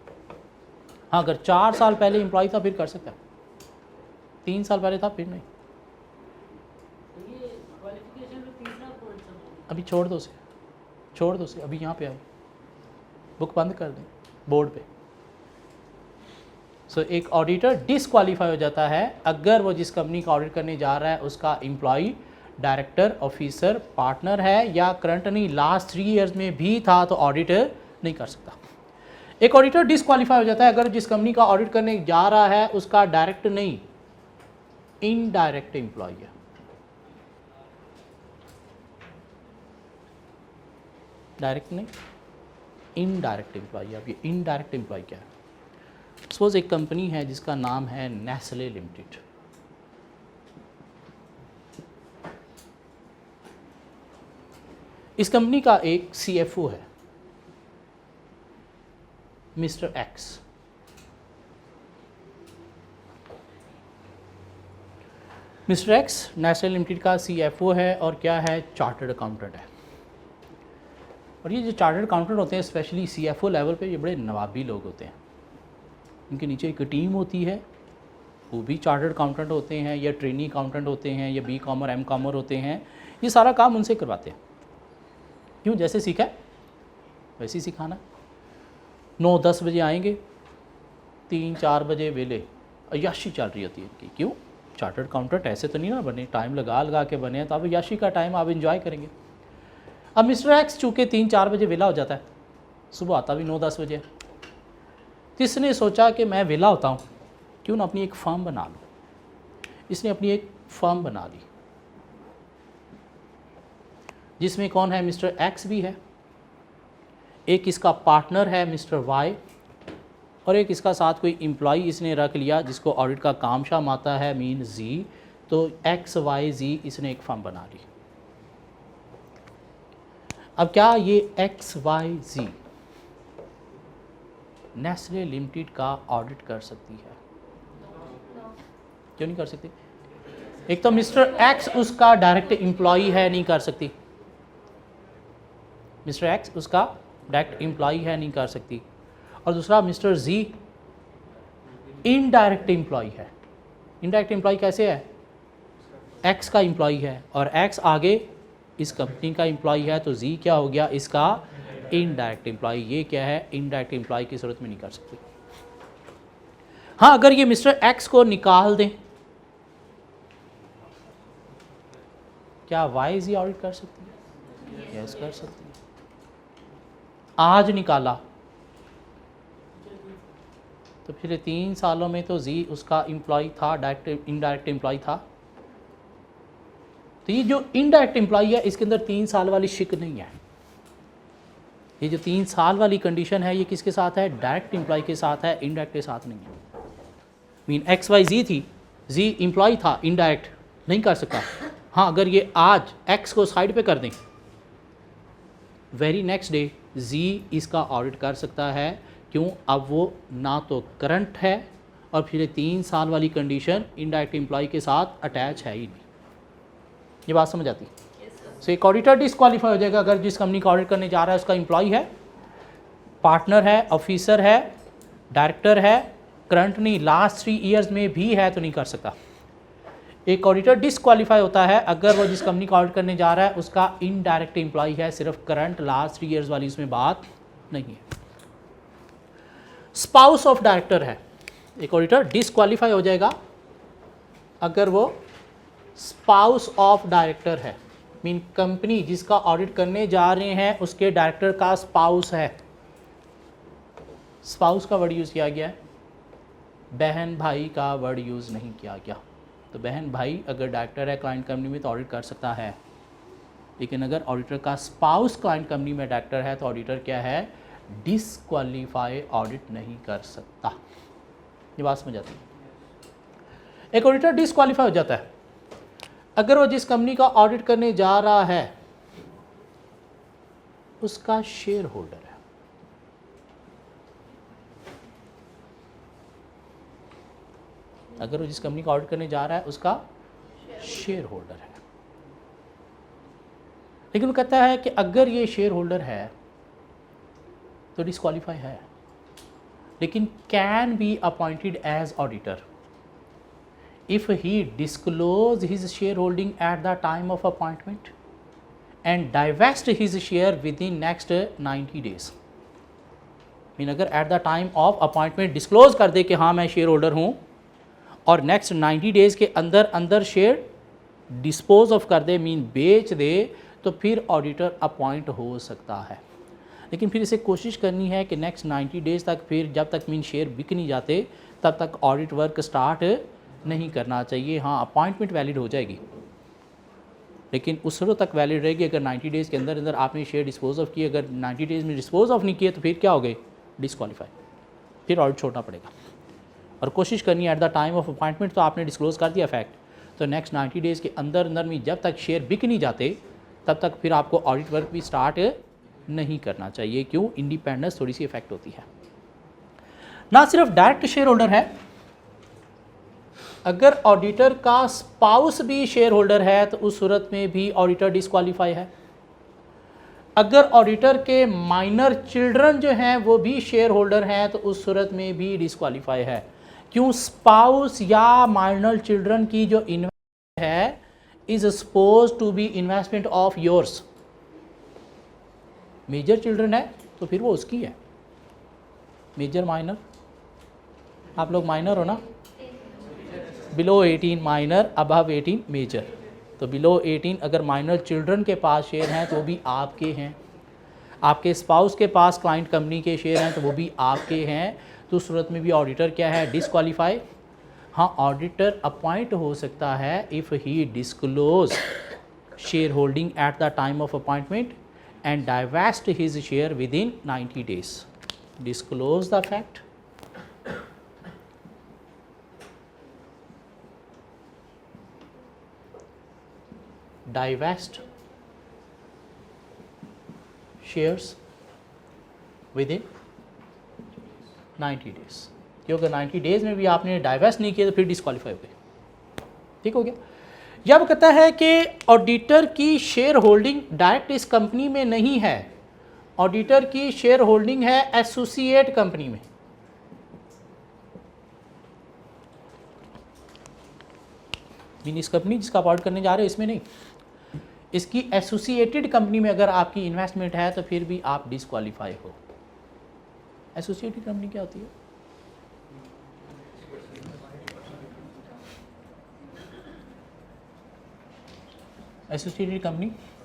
हाँ, अगर 4 साल पहले एम्प्लॉय था फिर कर सकता है, 3 साल पहले था फिर नहीं। अभी छोड़ दो उसे, छोड़ दो उसे, अभी यहाँ पे आओ, बुक बंद कर दें बोर्ड पे। सो एक ऑडिटर डिसक्वालीफाई हो जाता है अगर वो जिस कंपनी का ऑडिट करने जा रहा है उसका एम्प्लॉय, डायरेक्टर, ऑफिसर, पार्टनर है या करंट नहीं, लास्ट 3 इयर्स में भी था तो ऑडिटर नहीं कर सकता। एक ऑडिटर डिसक्वालीफाई हो जाता है अगर जिस कंपनी का ऑडिट करने जा रहा है उसका डायरेक्ट नहीं, इनडायरेक्ट एम्प्लॉय है। डायरेक्ट नहीं, इनडायरेक्ट एम्प्लॉय। अब ये इनडायरेक्ट एम्प्लॉय क्या है? सपोज एक कंपनी है जिसका नाम है नेस्ले लिमिटेड। इस कंपनी का एक CFO है mister x. Mister x Nestle limited का CFO है और क्या है, चार्टर्ड अकाउंटेंट है। और ये जो चार्टर्ड अकाउंटेंट होते हैं स्पेशली CFO लेवल पे, ये बड़े नवाबी लोग होते हैं। इनके नीचे एक टीम होती है, वो भी चार्टर्ड अकाउंटेंट होते हैं या ट्रेनी अकाउंटेंट होते हैं या B.Com और M.Com होते हैं। ये सारा काम उनसे करवाते हैं। क्यों? जैसे सीखा है वैसे ही सिखाना। 9-10 बजे आएंगे, 3-4 बजे वेले, अय्याशी चल रही होती है इनकी। क्यों? चार्टर्ड अकाउंटेंट ऐसे तो नहीं ना बने, टाइम लगा के बने हैं, तो अब अय्याशी का टाइम आप इंजॉय करेंगे। अब मिस्टर एक्स चूँकि 3-4 बजे वेला हो जाता है, सुबह आता भी 9-10 बजे, तो इसने सोचा कि मैं वेला होता हूँ, क्यों ना अपनी एक फर्म बना लूँ। इसने अपनी एक फर्म बना ली जिसमें कौन है, मिस्टर एक्स भी है, एक इसका पार्टनर है मिस्टर वाई, और एक इसका साथ कोई एम्प्लॉय इसने रख लिया जिसको ऑडिट का काम शाम आता है, मीन जी। तो XYZ इसने एक फर्म बना ली। अब क्या ये XYZ नेस्ले लिमिटेड का ऑडिट कर सकती है? क्यों नहीं कर सकती? एक तो मिस्टर एक्स उसका डायरेक्ट एम्प्लॉय है, नहीं कर सकती। मिस्टर एक्स उसका डायरेक्ट एम्प्लॉय है, नहीं कर सकती। और दूसरा मिस्टर जी इनडायरेक्ट एम्प्लॉय है। इनडायरेक्ट एम्प्लॉय कैसे है? एक्स का एम्प्लॉय है और एक्स आगे इस कंपनी का एम्प्लॉय है, तो जी क्या हो गया, इसका इनडायरेक्ट एम्प्लॉय। ये क्या है, इनडायरेक्ट एम्प्लॉय की सूरत में नहीं कर सकती। हाँ, अगर ये मिस्टर एक्स को निकाल दें, क्या वाई जी ऑडिट कर सकती है? यस, कर सकती है। आज निकाला तो पिछले 3 सालों में तो जी उसका एम्प्लॉय था, डायरेक्ट इनडायरेक्ट एम्प्लॉय था। तो ये जो इनडायरेक्ट एम्प्लॉय है इसके अंदर 3 साल वाली शिक नहीं है। ये जो 3 साल वाली कंडीशन है ये किसके साथ है? डायरेक्ट एम्प्लॉय के साथ है, इनडायरेक्ट के साथ नहीं है। मीन XYZ थी, जी एम्प्लॉय था, इनडायरेक्ट नहीं कर सकता। हाँ, अगर ये आज एक्स को साइड पे कर दें, वेरी नेक्स्ट डे जी इसका ऑडिट कर सकता है। क्यों? अब वो ना तो करंट है और फिर 3 साल वाली कंडीशन इनडायरेक्ट एम्प्लॉय के साथ अटैच है ही नहीं। ये बात समझ आती? सो एक ऑडिटर डिस्क्वालीफाई हो जाएगा अगर जिस कंपनी का ऑडिट करने जा रहा है उसका एम्प्लॉय है, पार्टनर है, ऑफिसर है, डायरेक्टर है, करंट नहीं, लास्ट 3 इयर्स में भी है तो नहीं कर सकता। एक ऑडिटर डिस्क्वालीफाई होता है अगर वो जिस कंपनी का ऑडिट करने जा रहा है उसका इनडायरेक्ट एम्प्लॉय है, सिर्फ करंट लास्ट 3 इयर्स वाली इसमें बात नहीं है। स्पाउस ऑफ डायरेक्टर है, एक ऑडिटर डिस्क्वालीफाई हो जाएगा अगर वो स्पाउस ऑफ डायरेक्टर है। मीन कंपनी जिसका ऑडिट करने जा रहे हैं उसके डायरेक्टर का स्पाउस है। स्पाउस का वर्ड यूज़ किया गया है, बहन भाई का वर्ड यूज़ नहीं किया गया। तो बहन भाई अगर डायरेक्टर है क्लाइंट कंपनी में तो ऑडिट कर सकता है, लेकिन अगर ऑडिटर का स्पाउस क्लाइंट कंपनी में डायरेक्टर है तो ऑडिटर क्या है, डिस्क्वालीफाई, ऑडिट नहीं कर सकता। ये बात समझ आती है। एक ऑडिटर डिस्क्वालीफाई हो जाता है अगर वो जिस कंपनी का ऑडिट करने जा रहा है उसका शेयर होल्डर है। अगर वो जिस कंपनी का ऑडिट करने जा रहा है उसका शेयर होल्डर है। लेकिन वो कहता है कि अगर ये शेयर होल्डर है तो डिस्क्वालीफाई है, लेकिन can be appointed as auditor if he disclose his shareholding at the time of appointment and divest his share within next 90 days। Mean अगर at the time of appointment disclose कर दे कि हाँ मैं शेयर होल्डर हूँ और नेक्स्ट 90 डेज़ के अंदर अंदर शेयर डिस्पोज ऑफ कर दे, मीन बेच दे, तो फिर ऑडिटर अपॉइंट हो सकता है। लेकिन फिर इसे कोशिश करनी है कि नेक्स्ट 90 डेज़ तक, फिर जब तक मीन शेयर बिक नहीं जाते तब तक ऑडिट वर्क स्टार्ट नहीं करना चाहिए। हाँ, अपॉइंटमेंट वैलिड हो जाएगी लेकिन उस वक्त तक वैलिड रहेगी अगर 90 डेज़ के अंदर अंदर आपने शेयर डिस्पोज ऑफ किए। अगर 90 डेज़ में डिस्पोज ऑफ नहीं किए तो फिर क्या हो गए, डिस्क्वालीफाई, फिर ऑडिट छोड़ना पड़ेगा। और कोशिश करनी है eight the time of appointment तो आपने डिस्क्लोज कर दिया फैक्ट, तो नेक्स्ट 90 डेज़ के अंदर अंदर में जब तक शेयर बिक नहीं जाते तब तक फिर आपको ऑडिट वर्क भी स्टार्ट नहीं करना चाहिए। क्यों, इंडिपेंडेंस थोड़ी सी इफेक्ट होती है। ना सिर्फ डायरेक्ट शेयर होल्डर है, अगर ऑडिटर का स्पाउस भी शेयर होल्डर है तो उस सूरत में भी ऑडिटर डिस्क्वालीफाई है। अगर ऑडिटर के माइनर चिल्ड्रन जो हैं वो भी शेयर होल्डर हैं तो उस सूरत में भी डिस्क्वालीफाई है। क्यों, स्पाउस या माइनर चिल्ड्रन की जो इन्वेस्टमेंट है is suppose to be investment of yours. Major children है तो फिर वो उसकी है। मेजर माइनर, आप लोग माइनर हो ना, बिलो 18 माइनर, अबव 18 मेजर। तो बिलो 18 अगर माइनर चिल्ड्रन के पास शेयर हैं तो वो भी आपके हैं। आपके स्पाउस के पास क्लाइंट कंपनी के शेयर हैं तो वो भी आपके हैं। तो उस सूरत में भी ऑडिटर क्या है, डिस्क्वालीफाई। हाँ, ऑडिटर अपॉइंट हो सकता है if he disclose share holding eight the time of appointment and divest his share with in 90 days. Disclose the fact, divest shares within 90 days. क्योंकि अगर 90 डेज में भी आपने डाइवेस्ट नहीं किया तो फिर डिस्क्वालीफाई हो गए। ठीक हो गया। यह कहता है कि ऑडिटर की शेयर होल्डिंग डायरेक्ट इस कंपनी में नहीं है, ऑडिटर की शेयर होल्डिंग है एसोसिएट कंपनी में। मीन इस कंपनी जिसका आप ऑडिट करने जा रहे हो इसमें नहीं, इसकी एसोसिएटेड कंपनी में अगर आपकी इन्वेस्टमेंट है तो फिर भी आप डिस्क्वालीफाई हो। एसोसिएटेड कंपनी क्या होती है? एसोसिएटेड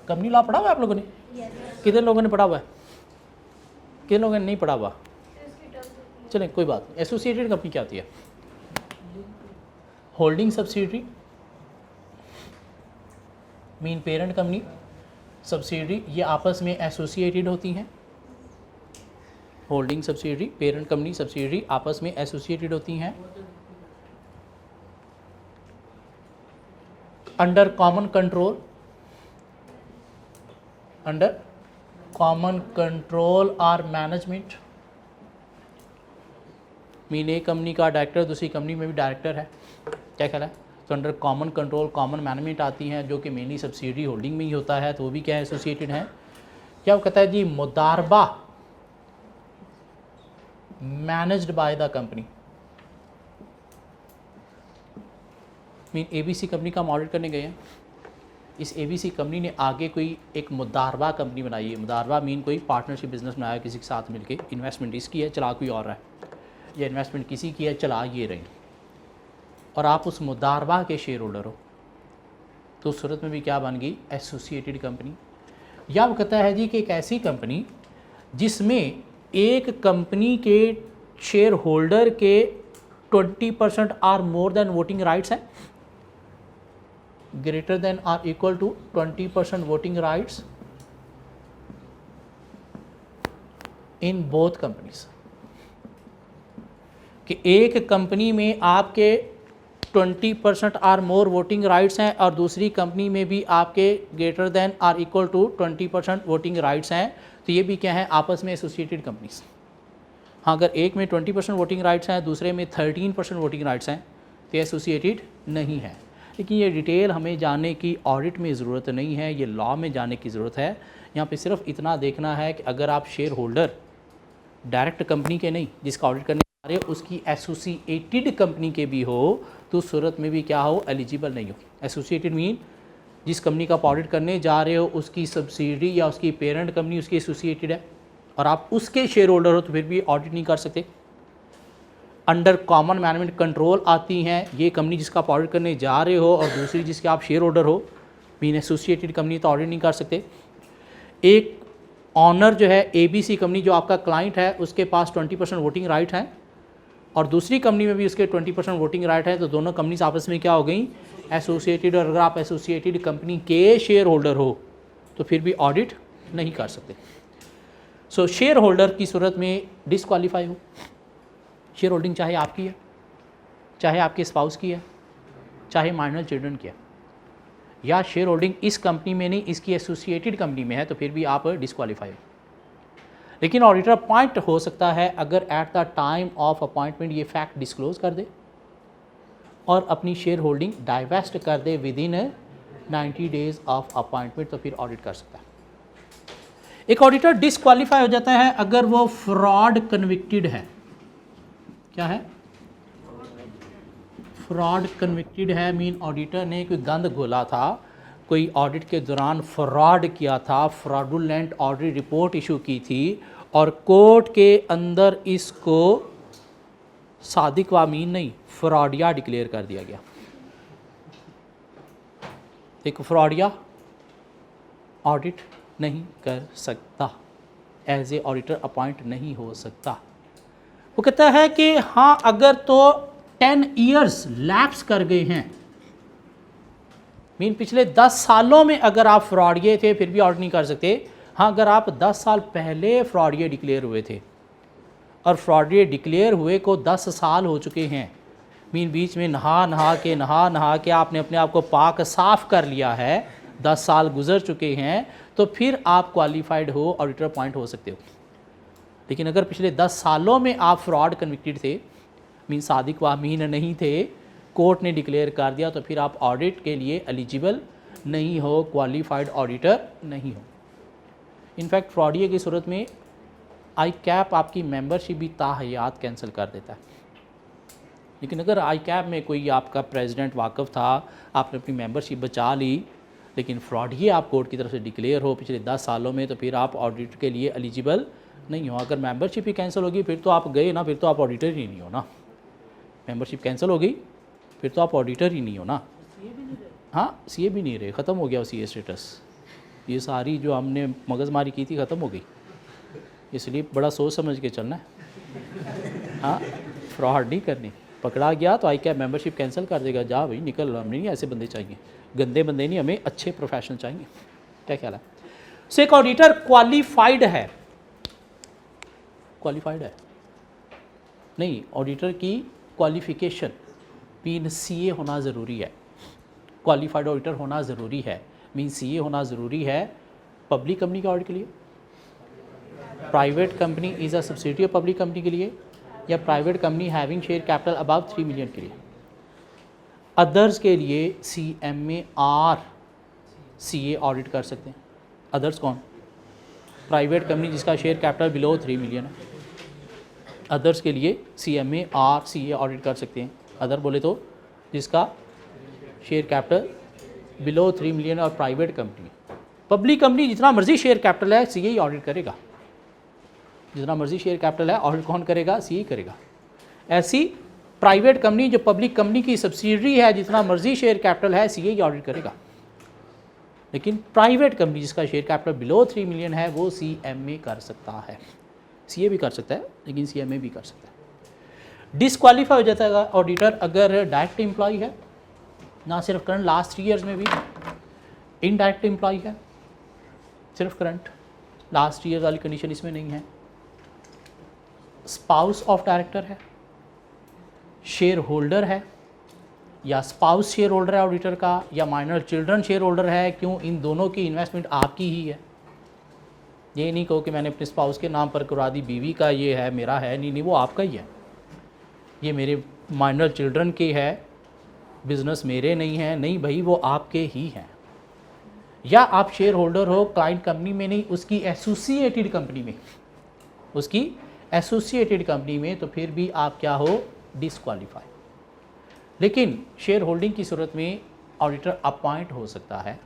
कंपनी लॉ पढ़ा हुआ है आप लोगों ने? कितने लोगों ने पढ़ा हुआ है? कितने लोगों ने नहीं पढ़ा हुआ? चलें कोई बात नहीं। एसोसिएटेड कंपनी क्या होती है? Holding subsidiary mean parent company, subsidiary ये आपस में एसोसिएटेड होती हैं। Holding subsidiary, parent company, subsidiary आपस में एसोसिएटेड होती हैं under common control, under common control और मैनेजमेंट। मीन एक कंपनी का डायरेक्टर दूसरी कंपनी में भी डायरेक्टर है, क्या ख्याल है? तो under common control common management आती हैं जो कि मेनली सब्सिडियरी होल्डिंग में ही होता है, तो वो भी क्या है, एसोसिएटेड है। क्या वो कहता है जी, मुदारबा managed by the company. Mean ABC company का हम ऑडिट करने गए हैं, इस एबीसी कंपनी ने आगे कोई एक मुदारबा कंपनी बनाई है। मुदारबा मीन कोई पार्टनरशिप बिजनेस बनाया किसी के साथ मिलके, इन्वेस्टमेंट इसकी है, चला कोई और है, या इन्वेस्टमेंट किसी की है, चला ये रही, और आप उस मुदारबा के शेयर होल्डर हो, तो उस सूरत में भी क्या बन गई, एसोसिएटेड कंपनी। या वो कहता है जी कि एक ऐसी कंपनी जिसमें एक कंपनी के शेयर होल्डर के 20% or more than voting rights हैं, greater than are equal to 20% voting rights in both companies. कि एक कंपनी में आपके 20% आर मोर वोटिंग राइट्स हैं और दूसरी कंपनी में भी आपके greater than are equal to 20% voting rights हैं, तो ये भी क्या है, आपस में एसोसिएटेड कंपनीज। हाँ, अगर एक में 20% वोटिंग राइट्स हैं, दूसरे में 13% वोटिंग राइट्स हैं, तो एसोसिएटेड नहीं है। लेकिन ये डिटेल हमें जानने की ऑडिट में ज़रूरत नहीं है, ये लॉ में जानने की ज़रूरत है। यहाँ पे सिर्फ इतना देखना है कि अगर आप शेयर होल्डर डायरेक्ट कंपनी के नहीं, जिसका ऑडिट करने जा रहे हो उसकी एसोसिएटेड कंपनी के भी हो, तो उस सूरत में भी क्या हो, एलिजिबल नहीं हो। एसोसिएटेड मीन जिस कंपनी का आप ऑडिट करने जा रहे हो उसकी सब्सिडी या उसकी पेरेंट कंपनी उसकी एसोसिएटेड है और आप उसके शेयर होल्डर हो, तो फिर भी ऑडिट नहीं कर सकते। अंडर कॉमन मैनेजमेंट कंट्रोल आती हैं ये कंपनी जिसका आप ऑडिट करने जा रहे हो और दूसरी जिसके आप शेयर होल्डर हो, मीन एसोसिएटेड कंपनी, तो ऑडिट नहीं कर सकते। एक ऑनर जो है ABC कंपनी जो आपका क्लाइंट है उसके पास 20% वोटिंग राइट है और दूसरी कंपनी में भी उसके 20% वोटिंग राइट है, तो दोनों कंपनीज आपस में क्या हो गई, एसोसिएटेड। और अगर आप एसोसिएटेड कंपनी के शेयर होल्डर हो तो फिर भी ऑडिट नहीं कर सकते। सो शेयर होल्डर की सूरत में डिसक्वालीफाई हो। शेयर होल्डिंग चाहे आपकी है, चाहे आपके स्पाउस की है, चाहे माइनर चिल्ड्रन की है, या शेयर होल्डिंग इस कंपनी में नहीं इसकी एसोसिएटेड कंपनी में है, तो फिर भी आप डिसक्वालीफाई हो। लेकिन ऑडिटर अपॉइंट हो सकता है अगर at the time of appointment ये फैक्ट डिस्क्लोज कर दे और अपनी शेयर होल्डिंग डाइवेस्ट कर दे within 90 days of appointment, तो फिर ऑडिट कर सकता है। एक ऑडिटर डिसक्वालीफाई हो जाता है अगर वो फ्रॉड कन्विक्टेड है। क्या है, फ्रॉड कन्विक्टेड है, मीन ऑडिटर ने कोई गंद घोला था, कोई ऑडिट के दौरान फ्रॉड किया था, फ्रॉडुलेंट ऑडिट रिपोर्ट इशू की थी और कोर्ट के अंदर इसको सादिक व अमीन नहीं फ्रॉडिया डिक्लेयर कर दिया गया। एक फ्रॉडिया ऑडिट नहीं कर सकता, एज ए ऑडिटर अपॉइंट नहीं हो सकता। वो कहता है कि हाँ अगर तो 10 ईयर्स लैप्स कर गए हैं, मीन पिछले 10 सालों में अगर आप फ्रॉडिये थे फिर भी ऑडिट नहीं कर सकते। हाँ, अगर आप 10 साल पहले फ्रॉडिये डिक्लेयर हुए थे और फ्रॉडिये डिक्लेयर हुए को 10 साल हो चुके हैं, मीन बीच में नहा नहा के आपने अपने आप को पाक साफ कर लिया है, 10 साल गुजर चुके हैं, तो फिर आप क्वालिफाइड हो, ऑडिटर अपॉइंट हो सकते हो। लेकिन अगर पिछले 10 सालों में आप फ्रॉड कन्विक्टेड थे, मीन सादिक व अमीन नहीं थे, कोर्ट ने डिक्लेयर कर दिया, तो फिर आप ऑडिट के लिए एलिजिबल नहीं हो, क्वालिफाइड ऑडिटर नहीं हो। इनफैक्ट फ्रॉडिये की सूरत में ICAP आपकी मेंबरशिप भी ताहयात कैंसिल कर देता है। लेकिन अगर ICAP में कोई आपका प्रेसिडेंट वाकफ़ था, आपने अपनी मेंबरशिप बचा ली, लेकिन फ्रॉडिये आप कोर्ट की तरफ से डिक्लेयर हो पिछले 10 सालों में, तो फिर आप ऑडिट के लिए एलिजिबल नहीं हो। अगर मेंबरशिप ही कैंसिल होगी फिर तो आप गए ना, फिर तो आप ऑडिटर ही नहीं हो ना। मेंबरशिप कैंसिल हो गई फिर तो आप ऑडिटर ही नहीं हो ना। हाँ, CA भी नहीं रहे, ख़त्म हो गया CA स्टेटस। ये सारी जो हमने मगजमारी की थी ख़त्म हो गई, इसलिए बड़ा सोच समझ के चलना है। हाँ, फ्रॉड नहीं करनी, पकड़ा गया तो ICAP मेंबरशिप कैंसिल कर देगा, जा भाई निकल, हमें नहीं ऐसे बंदे चाहिए, गंदे बंदे नहीं, हमें अच्छे प्रोफेशनल चाहिए। क्या ख्याल है? सो एक ऑडिटर क्वालिफाइड है, क्वालिफाइड है नहीं, ऑडिटर की क्वालिफिकेशन मीन CA होना ज़रूरी है, क्वालिफाइड ऑडिटर होना ज़रूरी है, मीन CA होना ज़रूरी है। पब्लिक कंपनी के ऑडिट के लिए, private company is a subsidiary of public company के लिए, या private company having share capital above 3 million के लिए। अदर्स के लिए CMA और CA ऑडिट कर सकते हैं। अदर्स कौन? प्राइवेट कंपनी जिसका शेयर कैपिटल बिलो 3 मिलियन है, अदर्स के लिए CMA और CA ऑडिट कर सकते हैं। अदर बोले तो जिसका शेयर कैपिटल बिलो 3 मिलियन और प्राइवेट कंपनी। पब्लिक कंपनी जितना मर्जी शेयर कैपिटल है CA ही ऑडिट करेगा, जितना मर्जी शेयर कैपिटल है ऑडिट कौन करेगा? CA करेगा। ऐसी प्राइवेट कंपनी जो पब्लिक कंपनी की सब्सिडरी है, जितना मर्जी शेयर कैपिटल है CA ही ऑडिट करेगा। लेकिन प्राइवेट कंपनी जिसका शेयर कैपिटल बिलो 3 मिलियन है वो CMA कर सकता है, CA भी कर सकता है लेकिन CMA भी कर सकता है। डिसक्वालीफाई हो जाता है ऑडिटर अगर डायरेक्ट एम्प्लॉय है, ना सिर्फ करंट, लास्ट 3 ईयर्स में भी इनडायरेक्ट एम्प्लॉय है, सिर्फ करंट, लास्ट ईयर वाली कंडीशन इसमें नहीं है। स्पाउस ऑफ डायरेक्टर है, शेयर होल्डर है या स्पाउस शेयर होल्डर है ऑडिटर का या माइनर चिल्ड्रन शेयर होल्डर है, क्यों इन दोनों की इन्वेस्टमेंट आपकी ही है। ये नहीं कहो कि मैंने अपने स्पाउस के नाम पर करा दी, बीवी का ये है मेरा है, नहीं वो आपका ही है। ये मेरे माइनर चिल्ड्रन के है, बिज़नेस मेरे नहीं है, नहीं भाई वो आपके ही हैं। या आप शेयर होल्डर हो क्लाइंट कंपनी में नहीं, उसकी एसोसिएटेड कंपनी में, उसकी एसोसिएटेड कंपनी में, तो फिर भी आप क्या हो, डिस्क्वालीफाई। लेकिन शेयर होल्डिंग की सूरत में ऑडिटर अपॉइंट हो सकता है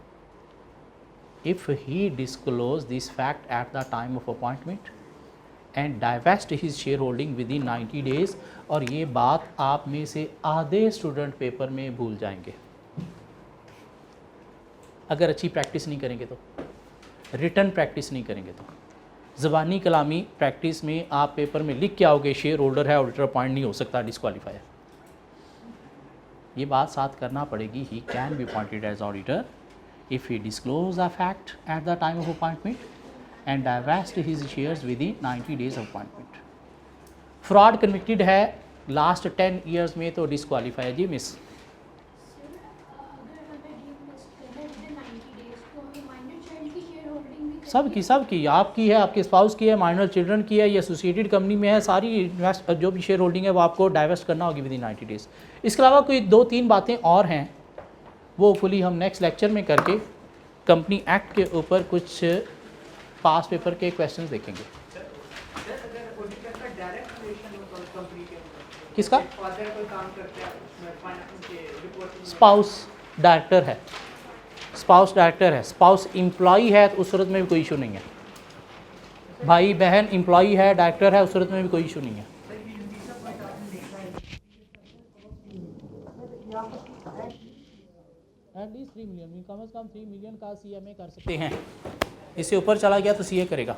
if he disclose this fact at the time of appointment and divest his share holding with in 90 days. और ये बात आप में से आधे स्टूडेंट पेपर में भूल जाएंगे अगर अच्छी प्रैक्टिस नहीं करेंगे तो, रिटर्न प्रैक्टिस नहीं करेंगे तो। ज़बानी कलामी प्रैक्टिस में आप पेपर में लिख के आओगे शेयर होल्डर है, ऑडिटर अपॉइंट नहीं हो सकता, डिस्क्वालीफाई है। ये बात साथ करना पड़ेगी, he can be appointed as auditor if he disclose a fact at the time of appointment and divest his shares within 90 days of appointment. Fraud convicted है लास्ट 10 ईयर्स में तो डिस्क्वालीफाई है। जी मिस, सबकी आपकी है, आपके स्पाउस की है, माइनर चिल्ड्रन की है, ये एसोसिएटेड कंपनी में है, सारी इन्वेस्ट जो भी शेयर होल्डिंग है वो आपको डाइवेस्ट करना होगी विद इन 90 डेज़। इसके अलावा कोई 2-3 बातें और हैं, वो फुली हम नेक्स्ट लेक्चर में करके कंपनी एक्ट के ऊपर कुछ पास पेपर के क्वेश्चन देखेंगे। किसका? स्पाउस डायरेक्टर है, स्पाउस डायरेक्टर है, स्पाउस एम्प्लॉई है तो उस सूरत में भी कोई इशू नहीं है। भाई बहन एम्प्लॉई है, डायरेक्टर है, उस सूरत में भी कोई इशू नहीं है। एटलीस्ट 3 मिलियन, कम से कम 3 मिलियन का CMA कर सकते हैं। इससे ऊपर चला गया तो CA करेगा।